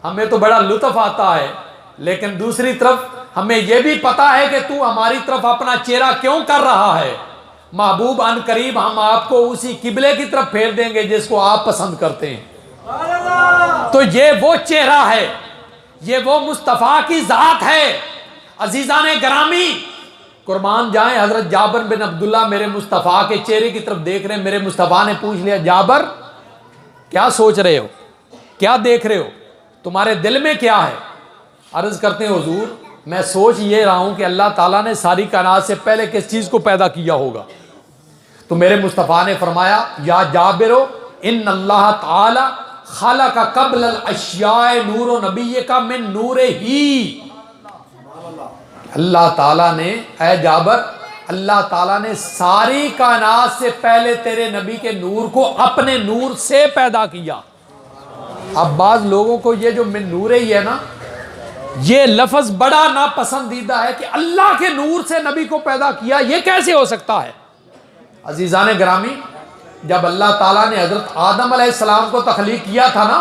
ہمیں تو بڑا لطف آتا ہے، لیکن دوسری طرف ہمیں یہ بھی پتا ہے کہ تو ہماری طرف اپنا چہرہ کیوں کر رہا ہے. محبوب ان قریب ہم آپ کو اسی قبلے کی طرف پھیر دیں گے جس کو آپ پسند کرتے ہیں. تو یہ وہ چہرہ ہے، یہ وہ مصطفیٰ کی ذات ہے. عزیزان گرامی قربان جائیں، حضرت جابر بن عبداللہ میرے مصطفیٰ کے چہرے کی طرف دیکھ رہے ہیں. میرے مصطفیٰ نے پوچھ لیا جابر کیا سوچ رہے ہو، کیا دیکھ رہے ہو، تمہارے دل میں کیا ہے؟ عرض کرتے ہیں حضور میں سوچ یہ رہا ہوں کہ اللہ تعالیٰ نے ساری کائنات سے پہلے کس چیز کو پیدا کیا ہوگا. تو میرے مصطفیٰ نے فرمایا یا جابرو ان اللہ تعالی خلق قبل الاشیاء نور نبیک من نور ہی. اللہ تعالیٰ نے اے جابر، اللہ تعالیٰ نے ساری کائنات سے پہلے تیرے نبی کے نور کو اپنے نور سے پیدا کیا. اب بعض لوگوں کو یہ جو من نور ہی ہے نا، یہ لفظ بڑا ناپسندیدہ ہے کہ اللہ کے نور سے نبی کو پیدا کیا، یہ کیسے ہو سکتا ہے؟ عزیزان گرامی جب اللہ تعالیٰ نے حضرت آدم علیہ السلام کو تخلیق کیا تھا نا،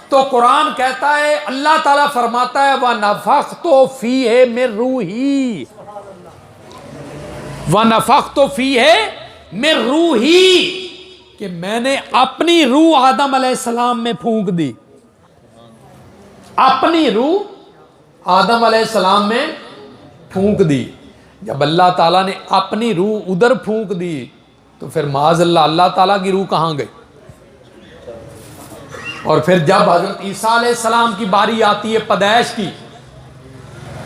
تو قرآن کہتا ہے، اللہ تعالیٰ فرماتا ہے وَنَفَخْتُ فِيهِ مِن رُوحِي، وَنَفَخْتُ فِيهِ مِن رُوحِي، کہ میں نے اپنی روح آدم علیہ السلام میں پھونک دی. اپنی روح آدم علیہ السلام میں پھونک دی. جب اللہ تعالیٰ نے اپنی روح ادھر پھونک دی تو پھر معاذ اللہ تعالیٰ کی روح کہاں گئی؟ اور پھر جب حضرت عیسیٰ علیہ السلام کی باری آتی ہے پیدائش کی،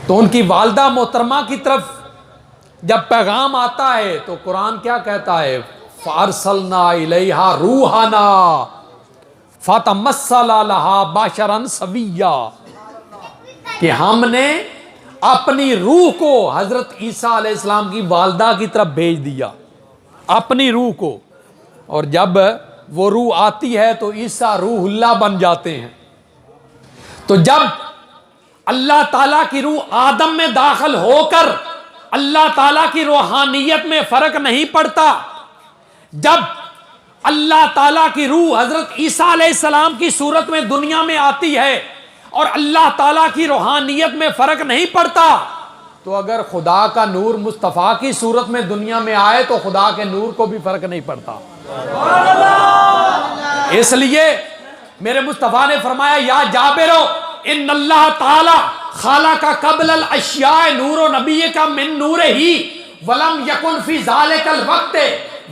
تو ان کی والدہ محترمہ کی طرف جب پیغام آتا ہے تو قرآن کیا کہتا ہے؟ فَأَرْسَلْنَا إِلَيْهَا رُوحَنَا فَتَمَثَّلَ لَهَا بَشَرًا سَوِيًّا، کہ ہم نے اپنی روح کو حضرت عیسیٰ علیہ السلام کی والدہ کی طرف بھیج دیا، اپنی روح کو. اور جب وہ روح آتی ہے تو عیسیٰ روح اللہ بن جاتے ہیں. تو جب اللہ تعالیٰ کی روح آدم میں داخل ہو کر اللہ تعالیٰ کی روحانیت میں فرق نہیں پڑتا، جب اللہ تعالیٰ کی روح حضرت عیسیٰ علیہ السلام کی صورت میں دنیا میں آتی ہے اور اللہ تعالیٰ کی روحانیت میں فرق نہیں پڑتا، تو اگر خدا کا نور مصطفیٰ کی صورت میں دنیا میں آئے تو خدا کے نور کو بھی فرق نہیں پڑتا. اس لیے میرے مصطفیٰ نے فرمایا یا جابرو ان اللہ تعالی خلق قبل الاشیاء نور نبیک من نور ہی ولم یکن فی ذالک الوقت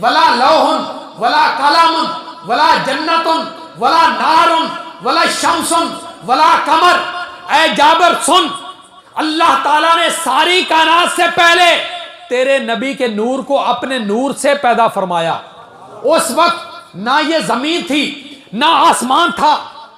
ولا لوح ولا قلم ولا جنت ولا نار ولا شمس ولا قمر. اے جابر سن، اللہ تعالیٰ نے ساری کائنات سے پہلے تیرے نبی کے نور کو اپنے نور سے پیدا فرمایا. اس وقت نہ یہ زمین تھی، نہ آسمان تھا،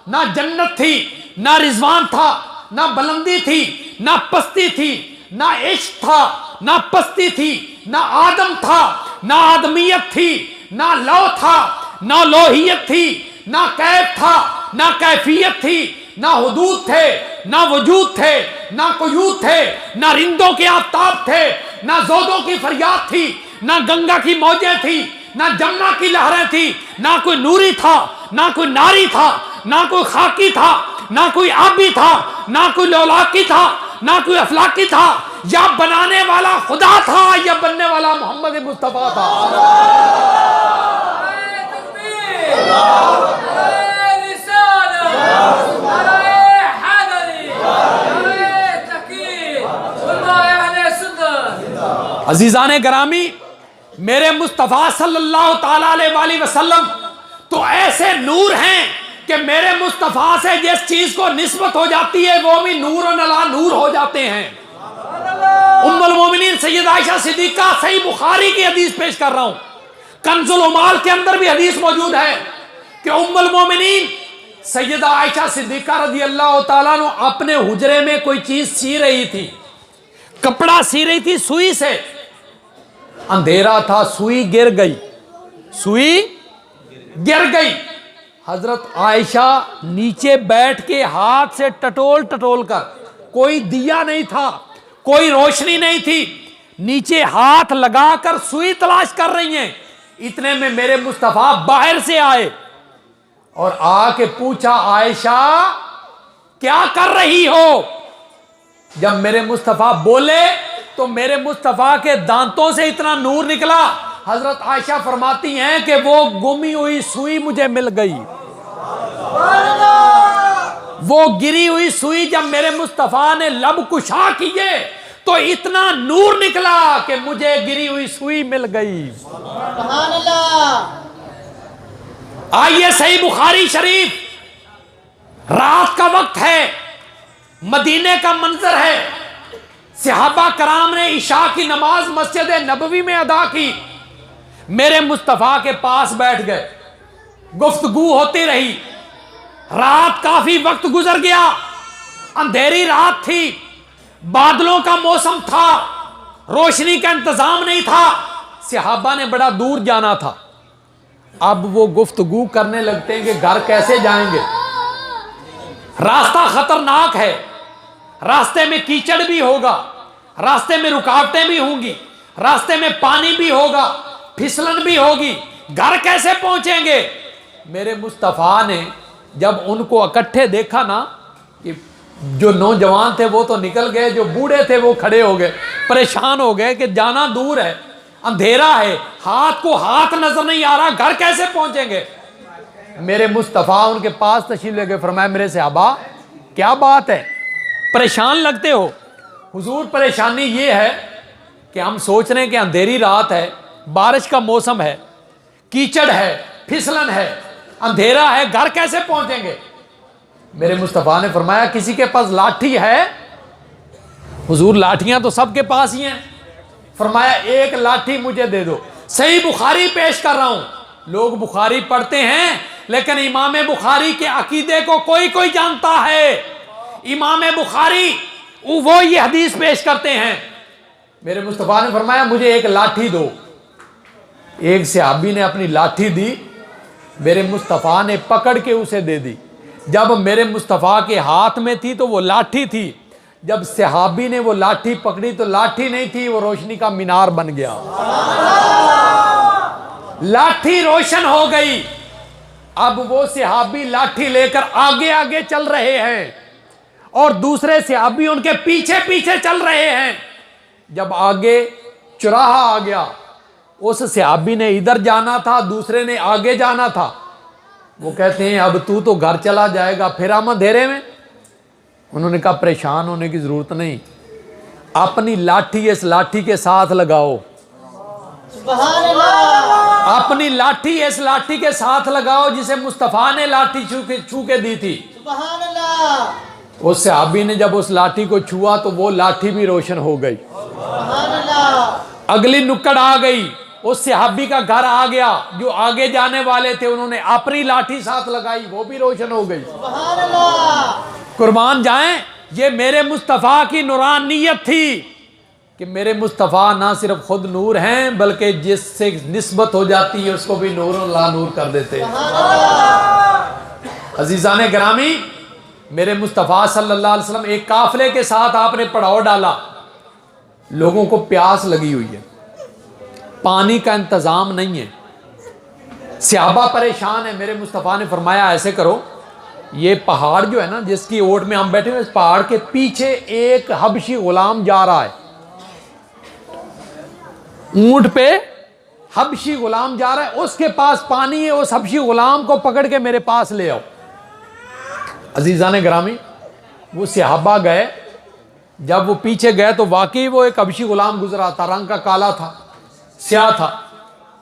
نہ جنت تھی، نہ رضوان تھا، نہ بلندی تھی، نہ پستی تھی، نہ عشق تھا، نہ پستی تھی، نہ آدم تھا، نہ آدمیت تھی، نہ لو تھا، نہ لوہیت تھی، نہ کیف تھا، نہ کیفیت تھی، نہ حدود تھے، نہ وجود تھے، نہ قیود تھے، نہ رندوں کے آفتاب تھے، نہ زودوں کی فریاد تھی، نہ گنگا کی موجیں تھی، نہ جمنا کی لہریں تھی، نہ کوئی نوری تھا، نہ کوئی ناری تھا، نہ کوئی خاکی تھا، نہ کوئی آبی تھا، نہ کوئی لولاکی تھا، نہ کوئی افلاکی تھا۔ یا بنانے والا خدا تھا یا بننے والا محمد مصطفیٰ تھا۔ عزیزان گرامی، میرے مصطفیٰ صلی اللہ تعالیٰ علیہ وسلم تو ایسے نور ہیں کہ میرے مصطفیٰ سے جس چیز کو نسبت ہو جاتی ہے وہ بھی نور و نلا نور ہو جاتے ہیں۔ ام المومنین سیدہ عائشہ صدیقہ، صحیح بخاری کی حدیث پیش کر رہا ہوں، کنز العمال کے اندر بھی حدیث موجود ہے کہ ام المومنین سیدہ عائشہ صدیقہ رضی اللہ تعالیٰ عنہ اپنے حجرے میں کوئی چیز سی رہی تھی، کپڑا سی رہی تھی سوئی سے، اندھیرا تھا، سوئی گر گئی، سوئی گر گئی۔ حضرت عائشہ نیچے بیٹھ کے ہاتھ سے ٹٹول ٹٹول کر، کوئی دیا نہیں تھا، کوئی روشنی نہیں تھی، نیچے ہاتھ لگا کر سوئی تلاش کر رہی ہیں۔ اتنے میں میرے مصطفیٰ باہر سے آئے اور آ کے پوچھا، عائشہ کیا کر رہی ہو؟ جب میرے مصطفیٰ بولے تو میرے مصطفیٰ کے دانتوں سے اتنا نور نکلا، حضرت عائشہ فرماتی ہیں کہ وہ گمی ہوئی سوئی مجھے مل گئی۔ وہ گری ہوئی سوئی جب میرے مصطفیٰ نے لب کشا کیے تو اتنا نور نکلا کہ مجھے گری ہوئی سوئی مل گئی۔ سبحان اللہ۔ آئیے صحیح بخاری شریف، رات کا وقت ہے، مدینے کا منظر ہے، صحابہ کرام نے عشاء کی نماز مسجد نبوی میں ادا کی، میرے مصطفیٰ کے پاس بیٹھ گئے، گفتگو ہوتی رہی، رات کافی وقت گزر گیا، اندھیری رات تھی، بادلوں کا موسم تھا، روشنی کا انتظام نہیں تھا، صحابہ نے بڑا دور جانا تھا۔ اب وہ گفتگو کرنے لگتے ہیں کہ گھر کیسے جائیں گے، راستہ خطرناک ہے، راستے میں کیچڑ بھی ہوگا، راستے میں رکاوٹیں بھی ہوں گی، راستے میں پانی بھی ہوگا، پھسلن بھی ہوگی، گھر کیسے پہنچیں گے؟ میرے مصطفیٰ نے جب ان کو اکٹھے دیکھا نا، کہ جو نوجوان تھے وہ تو نکل گئے، جو بوڑھے تھے وہ کھڑے ہو گئے، پریشان ہو گئے کہ جانا دور ہے، اندھیرا ہے، ہاتھ کو ہاتھ نظر نہیں آ رہا، گھر کیسے پہنچیں گے؟ میرے مصطفیٰ ان کے پاس تشریف لے کے فرمایا، میرے صحابہ کیا بات ہے، پریشان لگتے ہو؟ حضور پریشانی یہ ہے کہ ہم سوچ رہے ہیں کہ اندھیری رات ہے، بارش کا موسم ہے، کیچڑ ہے، پھسلن ہے، اندھیرا ہے، گھر کیسے پہنچیں گے؟ میرے مصطفیٰ نے فرمایا، کسی کے پاس لاٹھی ہے؟ حضور لاٹھیاں تو سب کے پاس ہی ہیں۔ فرمایا ایک لاٹھی مجھے دے دو۔ صحیح بخاری پیش کر رہا ہوں، لوگ بخاری پڑھتے ہیں لیکن امام بخاری کے عقیدے کو کوئی کوئی جانتا ہے۔ امام بخاری وہ یہ حدیث پیش کرتے ہیں، میرے مصطفیٰ نے فرمایا مجھے ایک لاٹھی دو۔ ایک صحابی نے اپنی لاٹھی دی، میرے مصطفیٰ نے پکڑ کے اسے دے دی۔ جب میرے مصطفیٰ کے ہاتھ میں تھی تو وہ لاٹھی تھی، جب صحابی نے وہ لاٹھی پکڑی تو لاٹھی نہیں تھی، وہ روشنی کا مینار بن گیا، لاٹھی روشن ہو گئی۔ اب وہ صحابی لاٹھی لے کر آگے آگے چل رہے ہیں اور دوسرے صحابی ان کے پیچھے پیچھے چل رہے ہیں۔ جب آگے چوراہا آ گیا، اس صحابی نے ادھر جانا تھا، دوسرے نے آگے جانا تھا، وہ کہتے ہیں اب تو گھر چلا جائے گا، پھر ہم اندھیرے میں۔ انہوں نے کہا پریشان ہونے کی ضرورت نہیں، اپنی لاٹھی اس لاٹھی کے ساتھ لگاؤ، سبحان اللہ، اپنی لاٹھی اس لاٹھی کے ساتھ لگاؤ جسے مصطفیٰ نے لاٹھی چھو کے دی تھی۔ سبحان اللہ، اس صحابی نے جب اس لاٹھی کو چھوا تو وہ لاٹھی بھی روشن ہو گئی۔ سبحان اللہ، اگلی نکڑ آ گئی، اس صحابی کا گھر آ گیا، جو آگے جانے والے تھے انہوں نے اپنی لاٹھی ساتھ لگائی، وہ بھی روشن ہو گئی۔ سبحان اللہ، قربان جائیں، یہ میرے مصطفیٰ کی نورانیت تھی کہ میرے مصطفیٰ نہ صرف خود نور ہیں بلکہ جس سے نسبت ہو جاتی ہے اس کو بھی نور لا نور کر دیتے ہیں۔ عزیزان گرامی، میرے مصطفیٰ صلی اللہ علیہ وسلم ایک قافلے کے ساتھ آپ نے پڑاؤ ڈالا، لوگوں کو پیاس لگی ہوئی ہے، پانی کا انتظام نہیں ہے، صحابہ پریشان ہیں۔ میرے مصطفیٰ نے فرمایا ایسے کرو، یہ پہاڑ جو ہے نا جس کی اوٹ میں ہم بیٹھے ہیں، اس پہاڑ کے پیچھے ایک حبشی غلام جا رہا ہے، اونٹ پہ حبشی غلام جا رہا ہے، اس کے پاس پانی ہے، اس حبشی غلام کو پکڑ کے میرے پاس لے آؤ۔ عزیزان گرامی، وہ صحابہ گئے، جب وہ پیچھے گئے تو واقعی وہ ایک حبشی غلام گزرا تھا، رنگ کا کالا تھا، سیاہ تھا،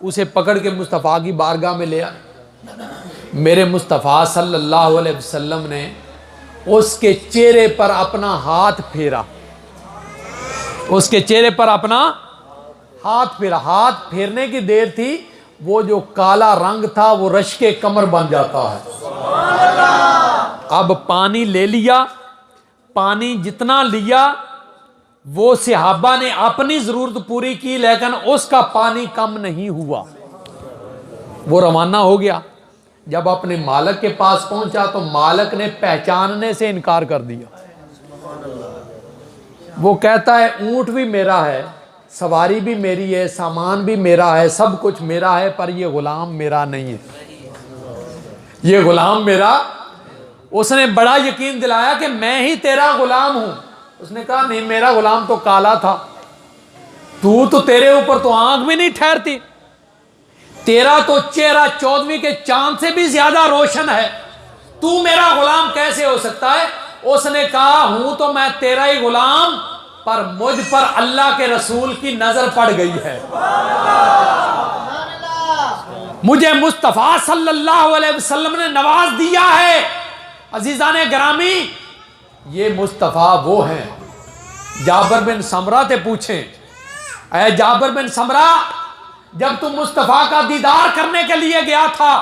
اسے پکڑ کے مصطفیٰ کی بارگاہ میں لے آئے۔ میرے مصطفیٰ صلی اللہ علیہ وسلم نے اس کے چہرے پر اپنا ہاتھ پھیرا، اس کے چہرے پر اپنا ہاتھ پھیرا۔ ہاتھ پھیرنے کی دیر تھی، وہ جو کالا رنگ تھا وہ رشک کمر بن جاتا ہے۔ اب پانی لے لیا، پانی جتنا لیا وہ صحابہ نے اپنی ضرورت پوری کی، لیکن اس کا پانی کم نہیں ہوا۔ وہ روانہ ہو گیا، جب اپنے مالک کے پاس پہنچا تو مالک نے پہچاننے سے انکار کر دیا۔ وہ کہتا ہے اونٹ بھی میرا ہے، سواری بھی میری ہے، سامان بھی میرا ہے، سب کچھ میرا ہے، پر یہ غلام میرا نہیں ہے، یہ غلام میرا۔ اس نے بڑا یقین دلایا کہ میں ہی تیرا غلام ہوں۔ اس نے کہا نہیں، میرا غلام تو کالا تھا، تو تیرے اوپر تو آنکھ بھی نہیں ٹھہرتی، تیرا تو چہرہ 14ویں کے چاند سے بھی زیادہ روشن ہے، تو میرا غلام کیسے ہو سکتا ہے؟ اس نے کہا ہوں تو میں تیرا ہی غلام، پر مجھ پر اللہ کے رسول کی نظر پڑ گئی ہے، مجھے مصطفیٰ صلی اللہ علیہ وسلم نے نواز دیا ہے۔ عزیزان گرامی، یہ مصطفیٰ وہ ہیں۔ جابر بن سمرہ سے پوچھیں، اے جابر بن سمرہ، جب تم مصطفیٰ کا دیدار کرنے کے لیے گیا تھا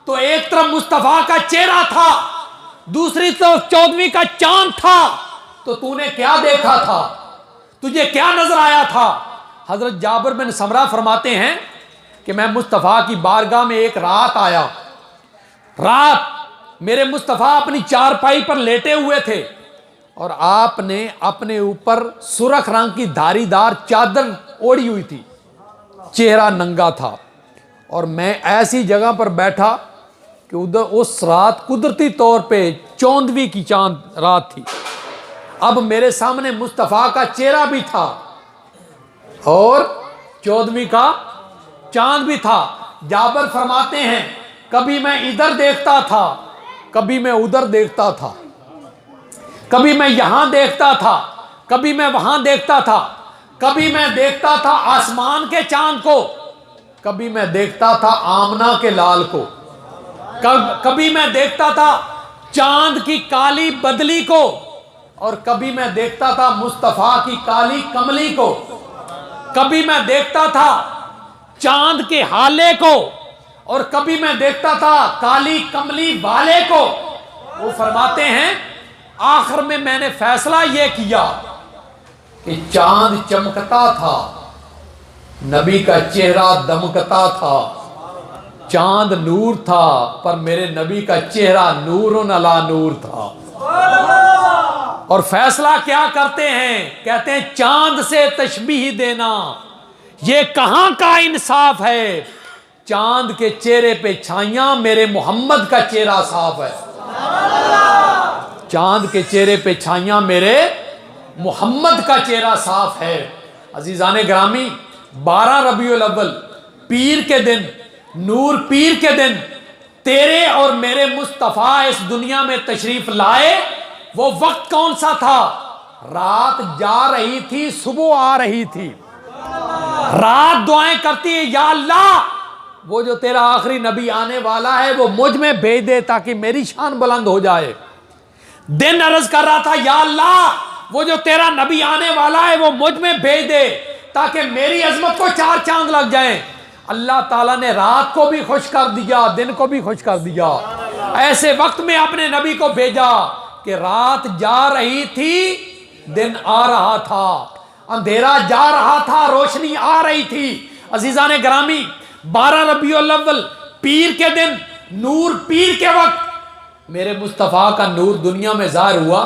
تو ایک طرف مصطفیٰ کا چہرہ تھا، دوسری طرف 14ویں کا چاند تھا، تو نے کیا دیکھا تھا؟ تجھے کیا نظر آیا تھا؟ حضرت جابر بن سمرہ فرماتے ہیں کہ میں مصطفیٰ کی بارگاہ میں ایک رات آیا، رات میرے مصطفیٰ اپنی چارپائی پر لیٹے ہوئے تھے اور آپ نے اپنے اوپر سرخ رنگ کی دھاری دار چادر اوڑھی ہوئی تھی، چہرہ ننگا تھا، اور میں ایسی جگہ پر بیٹھا کہ ادھر اس رات قدرتی طور پہ 14ویں کی چاند رات تھی۔ اب میرے سامنے مصطفیٰ کا چہرہ بھی تھا اور 14ویں کا چاند بھی تھا۔ جابر فرماتے ہیں کبھی میں ادھر دیکھتا تھا، کبھی میں ادھر دیکھتا تھا، کبھی میں یہاں دیکھتا تھا، کبھی میں وہاں دیکھتا تھا، کبھی میں دیکھتا تھا آسمان کے چاند کو، کبھی میں دیکھتا تھا آمنہ کے لال کو، کبھی میں دیکھتا تھا چاند کی کالی بدلی کو، اور کبھی میں دیکھتا تھا مصطفیٰ کی کالی کملی کو، کبھی میں دیکھتا تھا چاند کے ہالے کو، اور کبھی میں دیکھتا تھا کالی کملی والے کو۔ وہ فرماتے ہیں آخر میں نے فیصلہ یہ کیا کہ چاند چمکتا تھا، نبی کا چہرہ دمکتا تھا، چاند نور تھا پر میرے نبی کا چہرہ نور علی نور تھا۔ اور فیصلہ کیا کرتے ہیں؟ کہتے ہیں چاند سے تشبیہ دینا یہ کہاں کا انصاف ہے؟ چاند کے چہرے پہ چھائیاں، میرے محمد کا چہرہ صاف ہے۔ چاند کے چہرے پہ چھائیاں، میرے محمد کا چہرہ صاف ہے۔ عزیزان گرامی، 12 ربیع الاول پیر کے دن، نور پیر کے دن تیرے اور میرے مصطفیٰ اس دنیا میں تشریف لائے۔ وہ وقت کون سا تھا؟ رات جا رہی تھی، صبح آ رہی تھی۔ رات دعائیں کرتی ہے یا اللہ وہ جو تیرا آخری نبی آنے والا ہے وہ مجھ میں بھیج دے تاکہ میری شان بلند ہو جائے۔ دن عرض کر رہا تھا یا اللہ وہ جو تیرا نبی آنے والا ہے وہ مجھ میں بھیج دے تاکہ میری عظمت کو 4 چاند لگ جائیں۔ اللہ تعالیٰ نے رات کو بھی خوش کر دیا، دن کو بھی خوش کر دیا۔ ایسے وقت میں اپنے نبی کو بھیجا کہ رات جا رہی تھی، دن آ رہا تھا، اندھیرا جا رہا تھا، روشنی آ رہی تھی۔ عزیزان گرامی، 12 ربیع الاول پیر کے دن، نور پیر کے وقت میرے مصطفیٰ کا نور دنیا میں ظاہر ہوا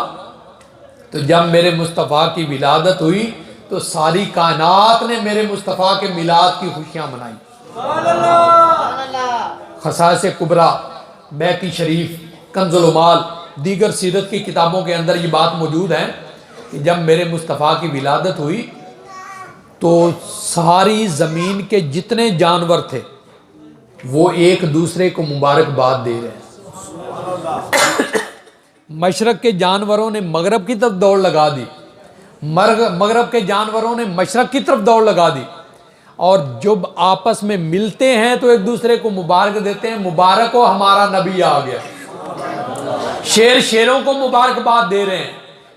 تو جب میرے مصطفیٰ کی ولادت ہوئی تو ساری کائنات نے میرے مصطفیٰ کے میلاد کی خوشیاں منائی۔ سبحان اللہ۔ خصائص کبریٰ، بیہقی شریف، کنز العمال، دیگر سیرت کی کتابوں کے اندر یہ بات موجود ہے کہ جب میرے مصطفیٰ کی ولادت ہوئی تو ساری زمین کے جتنے جانور تھے وہ ایک دوسرے کو مبارکباد دے رہے ہیں۔ مشرق کے جانوروں نے مغرب کی طرف دوڑ لگا دی، مغرب کے جانوروں نے مشرق کی طرف دوڑ لگا دی، اور جب آپس میں ملتے ہیں تو ایک دوسرے کو مبارک دیتے ہیں، مبارک ہو ہمارا نبی آ گیا۔ شیر شیروں کو مبارکباد دے رہے ہیں،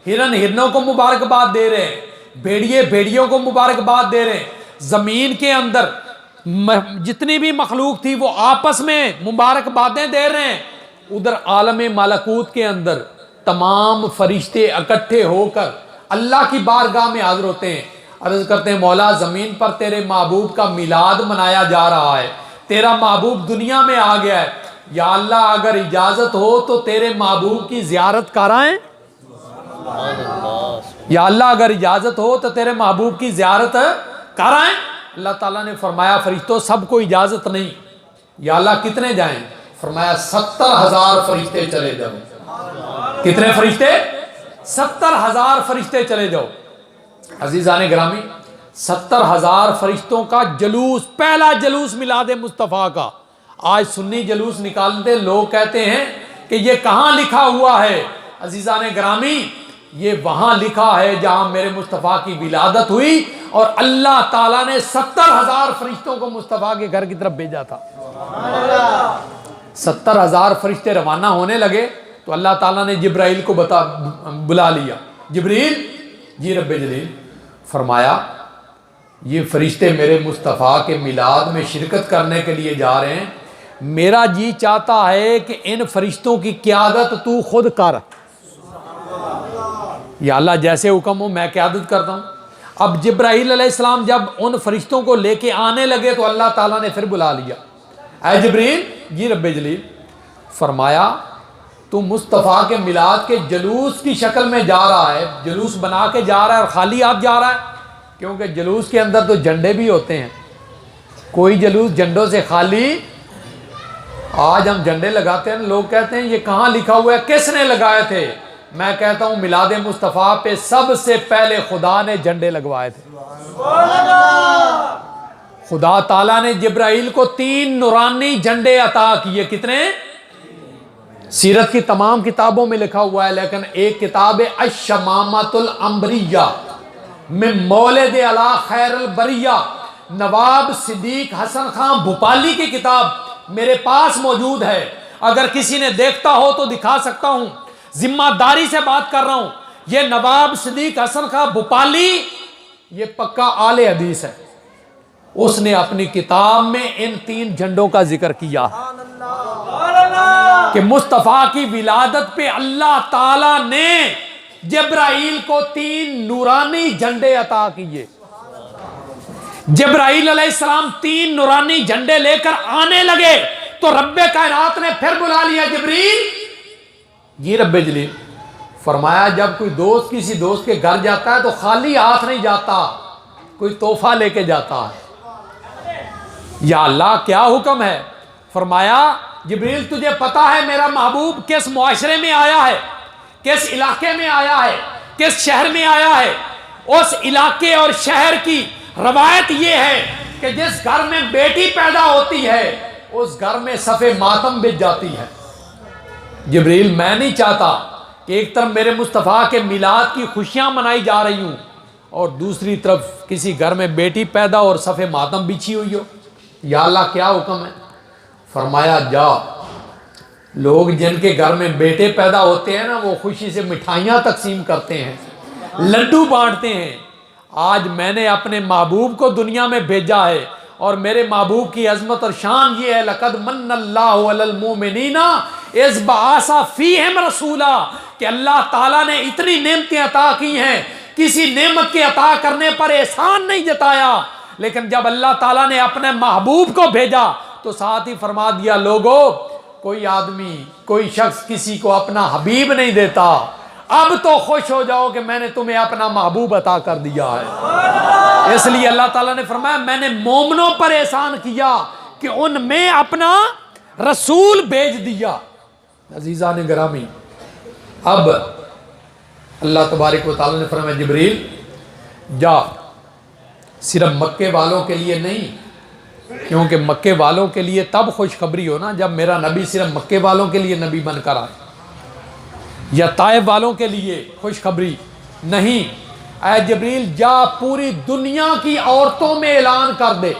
ہرن ہرنوں کو مبارکباد دے رہے ہیں، بھیڑیے بھیڑیوں کو مبارکباد دے رہے ہیں۔ زمین کے اندر جتنی بھی مخلوق تھی وہ آپس میں مبارکبادیں دے رہے ہیں۔ ادھر عالم ملکوت کے اندر تمام فرشتے اکٹھے ہو کر اللہ کی بارگاہ میں حاضر ہوتے ہیں، عرض کرتے ہیں مولا زمین پر تیرے محبوب کا میلاد منایا جا رہا ہے، تیرا محبوب دنیا میں آ گیا ہے، یا اللہ اگر اجازت ہو تو تیرے محبوب کی زیارت کرائیں، یا اللہ اگر اجازت ہو تو تیرے محبوب کی زیارت کرائیں۔ اللہ تعالیٰ نے فرمایا فرشتوں سب کو اجازت نہیں، یا اللہ کتنے جائیں؟ فرمایا 70,000 فرشتے چلے جاؤ۔ کتنے فرشتے؟ 70,000 فرشتے چلے جاؤ۔ عزیزان گرامی، 70,000 فرشتوں کا جلوس، پہلا جلوس میلاد مصطفیٰ کا۔ آج سنی جلوس نکالتے لوگ کہتے ہیں کہ یہ کہاں لکھا ہوا ہے؟ عزیزان گرامی، یہ وہاں لکھا ہے جہاں میرے مصطفیٰ کی ولادت ہوئی اور اللہ تعالیٰ نے 70,000 فرشتوں کو مصطفیٰ کے گھر کی طرف بھیجا تھا۔ 70,000 فرشتے روانہ ہونے لگے تو اللہ تعالیٰ نے جبرائیل کو بلا لیا۔ جبریل، جی رب جلیل، فرمایا یہ فرشتے میرے مصطفیٰ کے میلاد میں شرکت کرنے کے لیے جا رہے ہیں، میرا جی چاہتا ہے کہ ان فرشتوں کی قیادت تو خود کر۔ یا اللہ جیسے حکم ہو میں قیادت کرتا ہوں۔ اب جبرائیل علیہ السلام جب ان فرشتوں کو لے کے آنے لگے تو اللہ تعالیٰ نے پھر بلا لیا، اے جبریل، جی رب جلیل، فرمایا تو مصطفیٰ کے میلاد کے جلوس کی شکل میں جا رہا ہے، جلوس بنا کے جا رہا ہے اور خالی ہاتھ جا رہا ہے، کیونکہ جلوس کے اندر تو جھنڈے بھی ہوتے ہیں، کوئی جلوس جھنڈوں سے خالی۔ آج ہم جھنڈے لگاتے ہیں، لوگ کہتے ہیں یہ کہاں لکھا ہوا ہے، کس نے لگائے تھے؟ میں کہتا ہوں میلاد مصطفیٰ پہ سب سے پہلے خدا نے جھنڈے لگوائے تھے۔ خدا تعالیٰ نے جبرائیل کو 3 نورانی جھنڈے عطا کیے۔ کتنے؟ سیرت کی تمام کتابوں میں لکھا ہوا ہے، لیکن ایک کتاب ہے الشمامۃ العنبریہ من مولد علی خیر البریہ، نواب صدیق حسن خان بھوپالی کی کتاب میرے پاس موجود ہے، اگر کسی نے دیکھتا ہو تو دکھا سکتا ہوں، ذمہ داری سے بات کر رہا ہوں۔ یہ نواب صدیق حسن خان بھوپالی یہ پکا اہل حدیث ہے، اس نے اپنی کتاب میں ان 3 جھنڈوں کا ذکر کیا کہ مصطفیٰ کی ولادت پہ اللہ تعالیٰ نے جبرائیل کو 3 نورانی جھنڈے عطا کیے۔ جبرائیل علیہ السلام 3 نورانی جھنڈے لے کر آنے لگے تو رب کائنات نے پھر بلا لیا، جبریل، جی رب جلیل، فرمایا جب کوئی دوست کسی دوست کے گھر جاتا ہے تو خالی ہاتھ نہیں جاتا، کوئی تحفہ لے کے جاتا ہے۔ یا اللہ کیا حکم ہے؟ فرمایا جبریل تجھے پتا ہے میرا محبوب کس معاشرے میں آیا ہے، کس علاقے میں آیا ہے، کس شہر میں آیا ہے؟ اس علاقے اور شہر کی روایت یہ ہے کہ جس گھر میں بیٹی پیدا ہوتی ہے اس گھر میں صف ماتم بچ جاتی ہے۔ جبریل میں نہیں چاہتا کہ ایک طرف میرے مصطفیٰ کے میلاد کی خوشیاں منائی جا رہی ہوں اور دوسری طرف کسی گھر میں بیٹی پیدا اور صف ماتم بچھی ہوئی ہو۔ یا اللہ کیا حکم ہے؟ فرمایا جا، لوگ جن کے گھر میں بیٹے پیدا ہوتے ہیں نا وہ خوشی سے مٹھائیاں تقسیم کرتے ہیں، لڈو بانٹتے ہیں۔ آج میں نے اپنے محبوب کو دنیا میں بھیجا ہے اور میرے محبوب کی عظمت اور شان یہ ہے، لقد من اللہ علی المؤمنین اذ بعث فیہم رسولا، کہ اللہ تعالیٰ نے اتنی نعمتیں عطا کی ہیں، کسی نعمت کے عطا کرنے پر احسان نہیں جتایا، لیکن جب اللہ تعالیٰ نے اپنے محبوب کو بھیجا تو ساتھ ہی فرما دیا لوگو کوئی آدمی کوئی شخص کسی کو اپنا حبیب نہیں دیتا، اب تو خوش ہو جاؤ کہ میں نے تمہیں اپنا محبوب عطا کر دیا ہے۔ اس لیے اللہ تعالیٰ نے فرمایا میں نے مومنوں پر احسان کیا کہ ان میں اپنا رسول بھیج دیا۔ عزیزان گرامی، اب اللہ تبارک و تعالیٰ نے فرمایا جبریل جا، صرف مکے والوں کے لیے نہیں، کیونکہ مکے والوں کے لیے تب خوشخبری ہو نا جب میرا نبی صرف مکے والوں کے لیے نبی بن کر آئے، یا طائف والوں کے لیے خوشخبری نہیں، اے جبریل جا پوری دنیا کی عورتوں میں اعلان کر دے،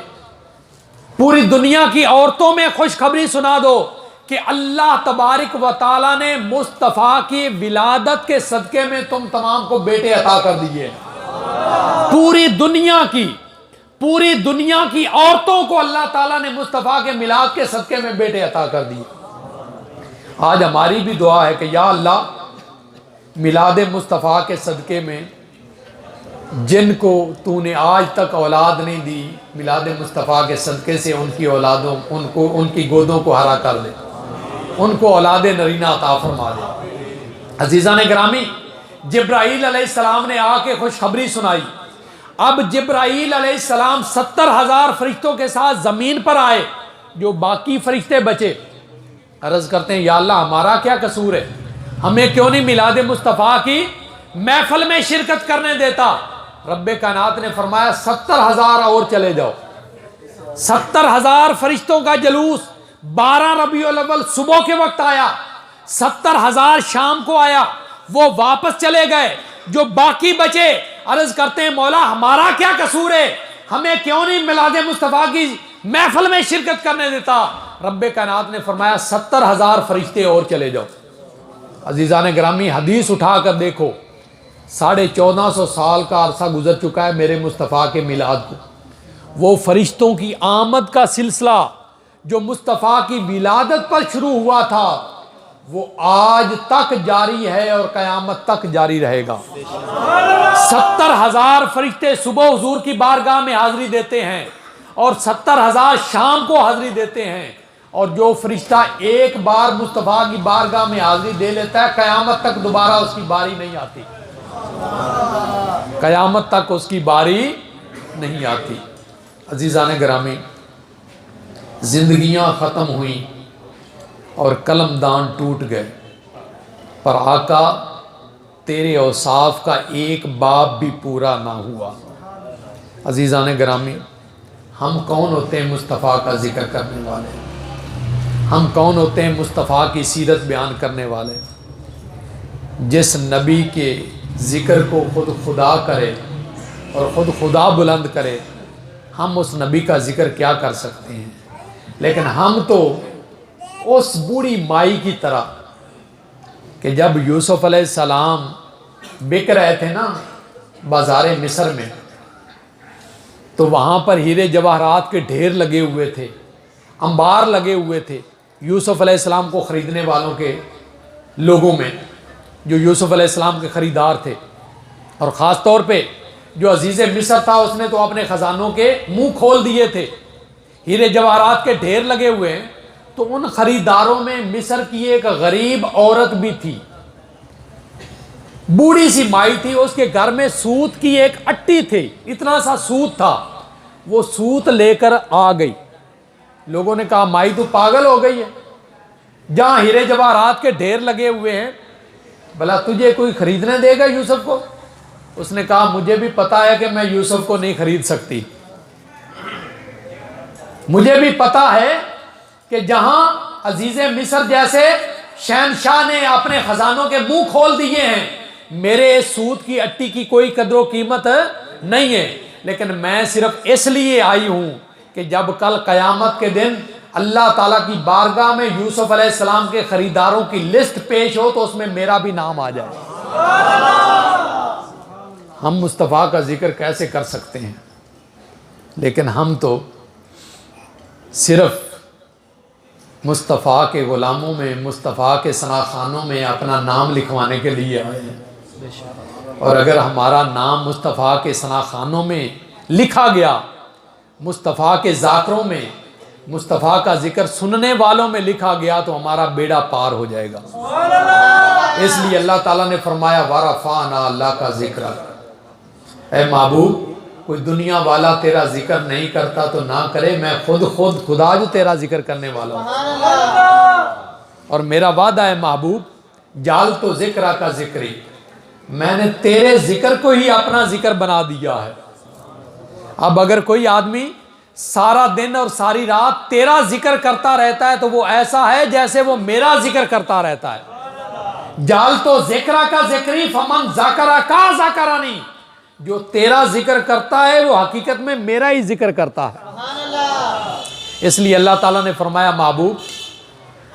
پوری دنیا کی عورتوں میں خوشخبری سنا دو کہ اللہ تبارک و تعالیٰ نے مصطفیٰ کی ولادت کے صدقے میں تم تمام کو بیٹے عطا کر دیے۔ پوری دنیا کی عورتوں کو اللہ تعالیٰ نے مصطفیٰ کے میلاد کے صدقے میں بیٹے عطا کر دیے۔ آج ہماری بھی دعا ہے کہ یا اللہ میلاد مصطفیٰ کے صدقے میں جن کو تو نے آج تک اولاد نہیں دی، میلاد مصطفیٰ کے صدقے سے ان کی اولادوں ان کی گودوں کو ہرا کر دے، ان کو اولاد نرینہ عطا فرما دے۔ عزیزان گرامی، جبرائیل علیہ السلام نے آ کے خوشخبری سنائی۔ اب جبرائیل علیہ السلام 70,000 فرشتوں کے ساتھ زمین پر آئے، جو باقی فرشتے بچے عرض کرتے ہیں یا اللہ ہمارا کیا قصور ہے، ہمیں کیوں نہیں میلاد مصطفیٰ کی محفل میں شرکت کرنے دیتا؟ رب کائنات نے فرمایا 70,000 اور چلے جاؤ۔ 70,000 فرشتوں کا جلوس 12 ربیع الاول صبح کے وقت آیا، 70,000 شام کو آیا، وہ واپس چلے گئے، جو باقی بچے عرض کرتے ہیں مولا ہمارا کیا قصور ہے، ہمیں کیوں نہیں میلاد مصطفیٰ کی محفل میں شرکت کرنے دیتا؟ رب کائنات نے فرمایا 70,000 فرشتے اور چلے جاؤ۔ عزیزان گرامی، حدیث اٹھا کر دیکھو، 1450 سال کا عرصہ گزر چکا ہے میرے مصطفیٰ کے میلاد کو۔ وہ فرشتوں کی آمد کا سلسلہ جو مصطفیٰ کی ولادت پر شروع ہوا تھا وہ آج تک جاری ہے اور قیامت تک جاری رہے گا۔ 70,000 فرشتے صبح حضور کی بارگاہ میں حاضری دیتے ہیں اور 70,000 شام کو حاضری دیتے ہیں، اور جو فرشتہ ایک بار مصطفیٰ کی بارگاہ میں حاضری دے لیتا ہے قیامت تک دوبارہ اس کی باری نہیں آتی، قیامت تک اس کی باری نہیں آتی۔ عزیزان گرامی، زندگیاں ختم ہوئیں اور قلم دان ٹوٹ گئے، پر آقا تیرے اوصاف کا ایک باب بھی پورا نہ ہوا۔ عزیزان گرامی، ہم کون ہوتے ہیں مصطفیٰ کا ذکر کرنے والے؟ ہم کون ہوتے ہیں مصطفیٰ کی سیرت بیان کرنے والے؟ جس نبی کے ذکر کو خود خدا کرے اور خود خدا بلند کرے، ہم اس نبی کا ذکر کیا کر سکتے ہیں؟ لیکن ہم تو اس بوڑھی مائی کی طرح کہ جب یوسف علیہ السلام بک رہے تھے نا بازار مصر میں، تو وہاں پر ہیرے جواہرات کے ڈھیر لگے ہوئے تھے، انبار لگے ہوئے تھے یوسف علیہ السلام کو خریدنے والوں کے لوگوں میں، جو یوسف علیہ السلام کے خریدار تھے، اور خاص طور پہ جو عزیز مصر تھا اس نے تو اپنے خزانوں کے منہ کھول دیے تھے، ہیرے جواہرات کے ڈھیر لگے ہوئے ہیں۔ تو ان خریداروں میں مصر کی ایک غریب عورت بھی تھی، بوڑھی سی مائی تھی، اس کے گھر میں سوت کی ایک اٹی تھی، اتنا سا سوت تھا، وہ سوت لے کر آ گئی۔ لوگوں نے کہا مائی تو پاگل ہو گئی ہے، جہاں ہیرے جواہرات کے ڈھیر لگے ہوئے ہیں بھلا تجھے کوئی خریدنے دے گا یوسف کو؟ اس نے کہا مجھے بھی پتا ہے کہ میں یوسف کو نہیں خرید سکتی، مجھے بھی پتا ہے کہ جہاں عزیز مصر جیسے شہنشاہ نے اپنے خزانوں کے منہ کھول دیے ہیں، میرے اس سوت کی اٹی کی کوئی قدر و قیمت نہیں ہے، لیکن میں صرف اس لیے آئی ہوں کہ جب کل قیامت کے دن اللہ تعالیٰ کی بارگاہ میں یوسف علیہ السلام کے خریداروں کی لسٹ پیش ہو تو اس میں میرا بھی نام آ جائے۔ ہم مصطفیٰ کا ذکر کیسے کر سکتے ہیں؟ لیکن ہم تو صرف مصطفیٰ کے غلاموں میں، مصطفیٰ کے ثناخانوں میں اپنا نام لکھوانے کے لیے آئے ہیں، اور اگر ہمارا نام مصطفیٰ کے ثناخانوں میں لکھا گیا، مصطفیٰ کے ذاکروں میں مصطفیٰ کا ذکر سننے والوں میں لکھا گیا تو ہمارا بیڑا پار ہو جائے گا۔ اس لیے اللہ تعالیٰ نے فرمایا وَرَفَعْنَا اللہ کا ذکر، اے محبوب کوئی دنیا والا تیرا ذکر نہیں کرتا تو نہ کرے، میں خود خدا جو تیرا ذکر کرنے والا ہوں۔ اور میرا وعدہ ہے محبوب جال تو ذکر کا ذکری، میں نے تیرے ذکر کو ہی اپنا ذکر بنا دیا ہے۔ اب اگر کوئی آدمی سارا دن اور ساری رات تیرا ذکر کرتا رہتا ہے تو وہ ایسا ہے جیسے وہ میرا ذکر کرتا رہتا ہے۔ جال تو ذکر کا ذکری فمن ذاکرہ کا ذاکرانی، جو تیرا ذکر کرتا ہے وہ حقیقت میں میرا ہی ذکر کرتا ہے۔ اس لیے اللہ تعالیٰ نے فرمایا محبوب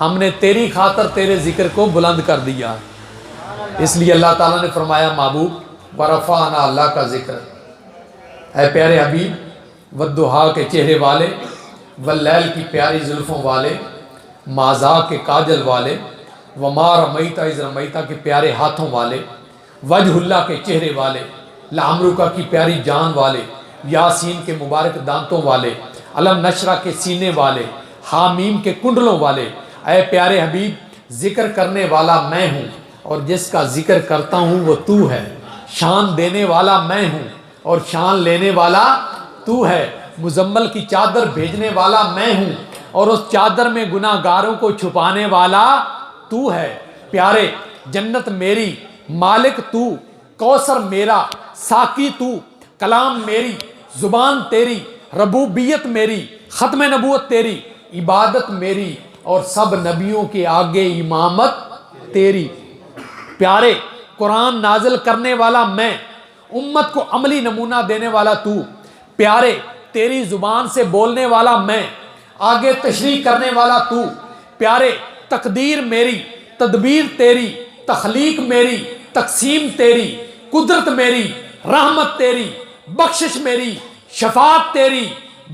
ہم نے تیری خاطر تیرے ذکر کو بلند کر دیا ہے۔ اس لیے اللہ تعالیٰ نے فرمایا محبوب ورفعنا اللہ کا ذکر، اے پیارے حبیب والضحیٰ کے چہرے والے، واللیل کی پیاری زلفوں والے، مازا کے کاجل والے، وما رمیت اذ رمیت کے پیارے ہاتھوں والے، وجہ اللہ کے چہرے والے، لعمرک کی پیاری جان والے، یاسین کے مبارک دانتوں والے، علم نشرہ کے سینے والے، حامیم کے کنڈلوں والے، اے پیارے حبیب ذکر کرنے والا میں ہوں اور جس کا ذکر کرتا ہوں وہ تو ہے، شان دینے والا میں ہوں اور شان لینے والا تو ہے، مزمل کی چادر بھیجنے والا میں ہوں اور اس چادر میں گناہ گاروں کو چھپانے والا تو ہے۔ پیارے جنت میری، مالک تو، کوثر میرا، ساقی تو، کلام میری، زبان تیری، ربوبیت میری، ختم نبوت تیری، عبادت میری اور سب نبیوں کے آگے امامت تیری۔ پیارے قرآن نازل کرنے والا میں، امت کو عملی نمونہ دینے والا تو، پیارے تیری زبان سے بولنے والا میں، آگے تشریح کرنے والا تو، پیارے تقدیر میری، تدبیر تیری، تخلیق میری، تقسیم تیری، قدرت میری، رحمت تیری، بخشش میری، شفاعت تیری،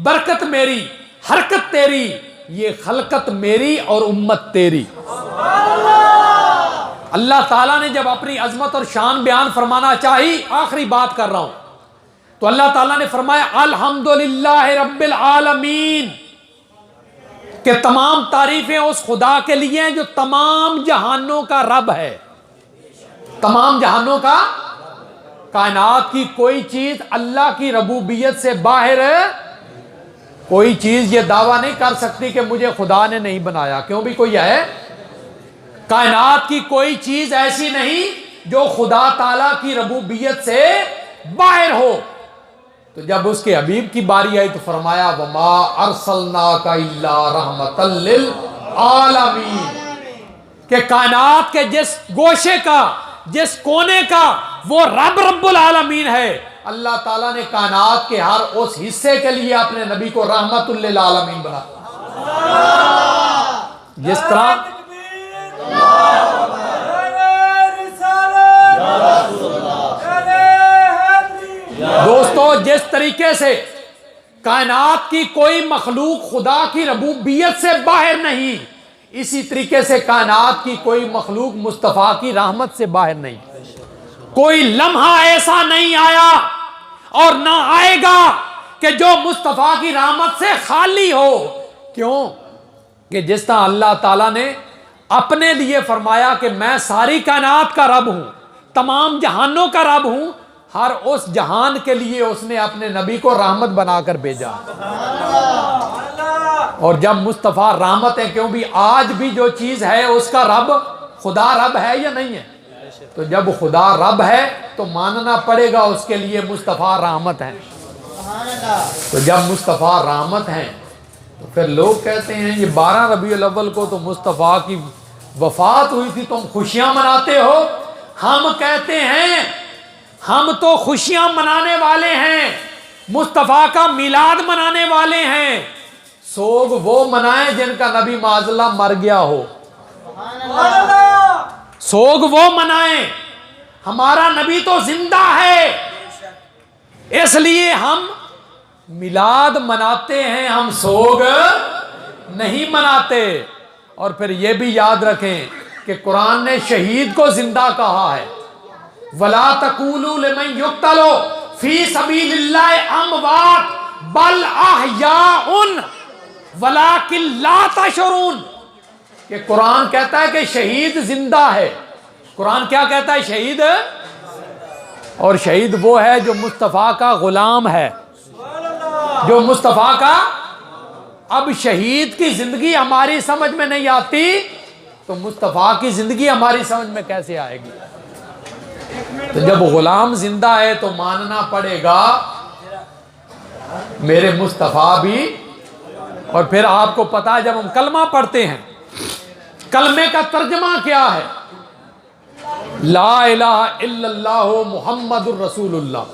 برکت میری، حرکت تیری، یہ خلقت میری اور امت تیری۔ اللہ تعالیٰ نے جب اپنی عظمت اور شان بیان فرمانا چاہی، آخری بات کر رہا ہوں، تو اللہ تعالیٰ نے فرمایا الحمدللہ رب العالمین، کہ تمام تعریفیں اس خدا کے لیے ہیں جو تمام جہانوں کا رب ہے۔ تمام جہانوں کا، کائنات کی کوئی چیز اللہ کی ربوبیت سے باہر ہے، کوئی چیز یہ دعویٰ نہیں کر سکتی کہ مجھے خدا نے نہیں بنایا، کیوں بھی کوئی ہے؟ کائنات کی کوئی چیز ایسی نہیں جو خدا تعالیٰ کی ربوبیت سے باہر ہو۔ تو جب اس کے حبیب کی باری آئی تو فرمایا وَمَا أَرْسَلْنَاكَ إِلَّا رَحْمَةً لِّلْعَالَمِينَ، کہ کائنات کے جس گوشے کا، جس کونے کا وہ رب العالمین ہے، اللہ تعالیٰ نے کائنات کے ہر اس حصے کے لیے اپنے نبی کو رحمت للعالمین بنا۔ جس طرح دوستو جس طریقے سے کائنات کی کوئی مخلوق خدا کی ربوبیت سے باہر نہیں، اسی طریقے سے کائنات کی کوئی مخلوق مصطفیٰ کی رحمت سے باہر نہیں۔ کوئی لمحہ ایسا نہیں آیا اور نہ آئے گا کہ جو مصطفیٰ کی رحمت سے خالی ہو۔ کیوں؟ کہ جس طرح اللہ تعالیٰ نے اپنے لیے فرمایا کہ میں ساری کائنات کا رب ہوں، تمام جہانوں کا رب ہوں، ہر اس جہان کے لیے اس نے اپنے نبی کو رحمت بنا کر بھیجا۔ اور جب مصطفیٰ رحمت ہے، کیوں بھی آج بھی جو چیز ہے اس کا رب خدا رب ہے یا نہیں ہے؟ تو جب خدا رب ہے تو ماننا پڑے گا اس کے لیے مصطفیٰ رحمت ہے۔ تو جب مصطفیٰ رحمت ہیں تو پھر لوگ کہتے ہیں یہ 12 ربیع الاول کو تو مصطفیٰ کی وفات ہوئی تھی، تم خوشیاں مناتے ہو۔ ہم کہتے ہیں ہم تو خوشیاں منانے والے ہیں، مصطفیٰ کا میلاد منانے والے ہیں۔ سوگ وہ منائیں جن کا نبی معاذ اللہ مر گیا ہو، سوگ وہ منائیں، ہمارا نبی تو زندہ ہے، اس لیے ہم میلاد مناتے ہیں، ہم سوگ نہیں مناتے۔ اور پھر یہ بھی یاد رکھیں کہ قرآن نے شہید کو زندہ کہا ہے، وَلَا تَقُولُوا لِمَنْ يُقْتَلُ فِي سَبِيلِ اللَّهِ أَمْوَاتٌ بَلْ أَحْيَاءٌ، وَلَٰكِن لَا تَشْعُرُونَ کہ قرآن کہتا ہے کہ شہید زندہ ہے. قرآن کیا کہتا ہے؟ شہید. اور شہید وہ ہے جو مصطفیٰ کا غلام ہے, جو مصطفیٰ کا. اب شہید کی زندگی ہماری سمجھ میں نہیں آتی تو مصطفیٰ کی زندگی ہماری سمجھ میں کیسے آئے گی؟ تو جب غلام زندہ ہے تو ماننا پڑے گا میرے مصطفیٰ بھی. اور پھر آپ کو پتا ہے جب ہم کلمہ پڑھتے ہیں, کلمے کا ترجمہ کیا ہے؟ لا الہ الا اللہ محمد الرسول اللہ.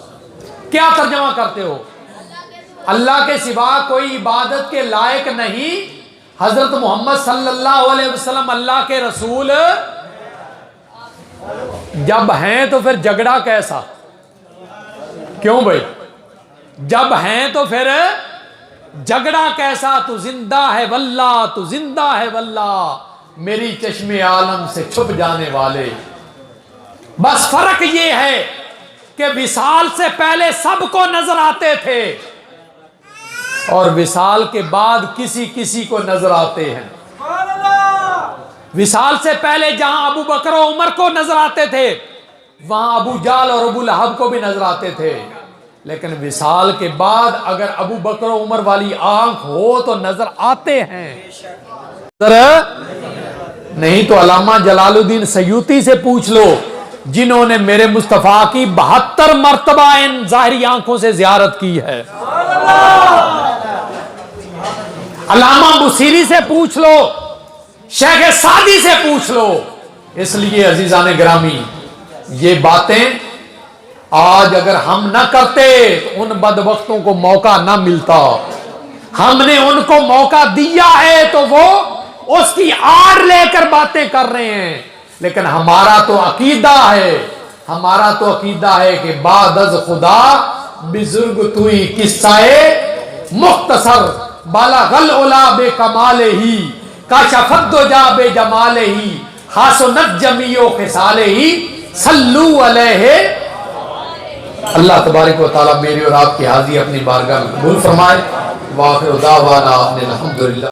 کیا ترجمہ کرتے ہو؟ اللہ کے سوا کوئی عبادت کے لائق نہیں, حضرت محمد صلی اللہ علیہ وسلم اللہ کے رسول. جب ہیں تو پھر جھگڑا کیسا؟ کیوں بھائی؟ جب ہیں تو پھر جھگڑا کیسا؟ تو زندہ ہے واللہ, تو زندہ ہے واللہ, میری چشم عالم سے چھپ جانے والے. بس فرق یہ ہے کہ وصال سے پہلے سب کو نظر آتے تھے اور وصال کے بعد کسی کسی کو نظر آتے ہیں. وصال سے پہلے جہاں ابو بکر و عمر کو نظر آتے تھے وہاں ابو جہل اور ابو لہب کو بھی نظر آتے تھے, لیکن وصال کے بعد اگر ابو بکر و عمر والی آنکھ ہو تو نظر آتے ہیں. نہیں تو علامہ جلال الدین سیوطی سے پوچھ لو جنہوں نے میرے مصطفیٰ کی 72 مرتبہ ان ظاہری آنکھوں سے زیارت کی ہے. علامہ بصیری سے پوچھ لو, شیخ سعدی سے پوچھ لو. اس لیے عزیزان گرامی یہ باتیں آج اگر ہم نہ کرتے تو ان بدبختوں کو موقع نہ ملتا. ہم نے ان کو موقع دیا ہے تو وہ اس کی آڑ لے کر باتیں کر رہے ہیں, لیکن ہمارا تو عقیدہ ہے, ہمارا تو عقیدہ ہے کہ بعد از خدا بزرگ توئی قصہ مختصر بالغ العلا بے کمال ہی کاشفت دجا بے جمال ہی حسنت جمیع خصال ہی صلو علیہ. اللہ تبارک و تعالی میری اور آپ کی حاضری اپنی بارگاہ میں قبول فرمائے. وآخر دعوانا ان الحمدللہ.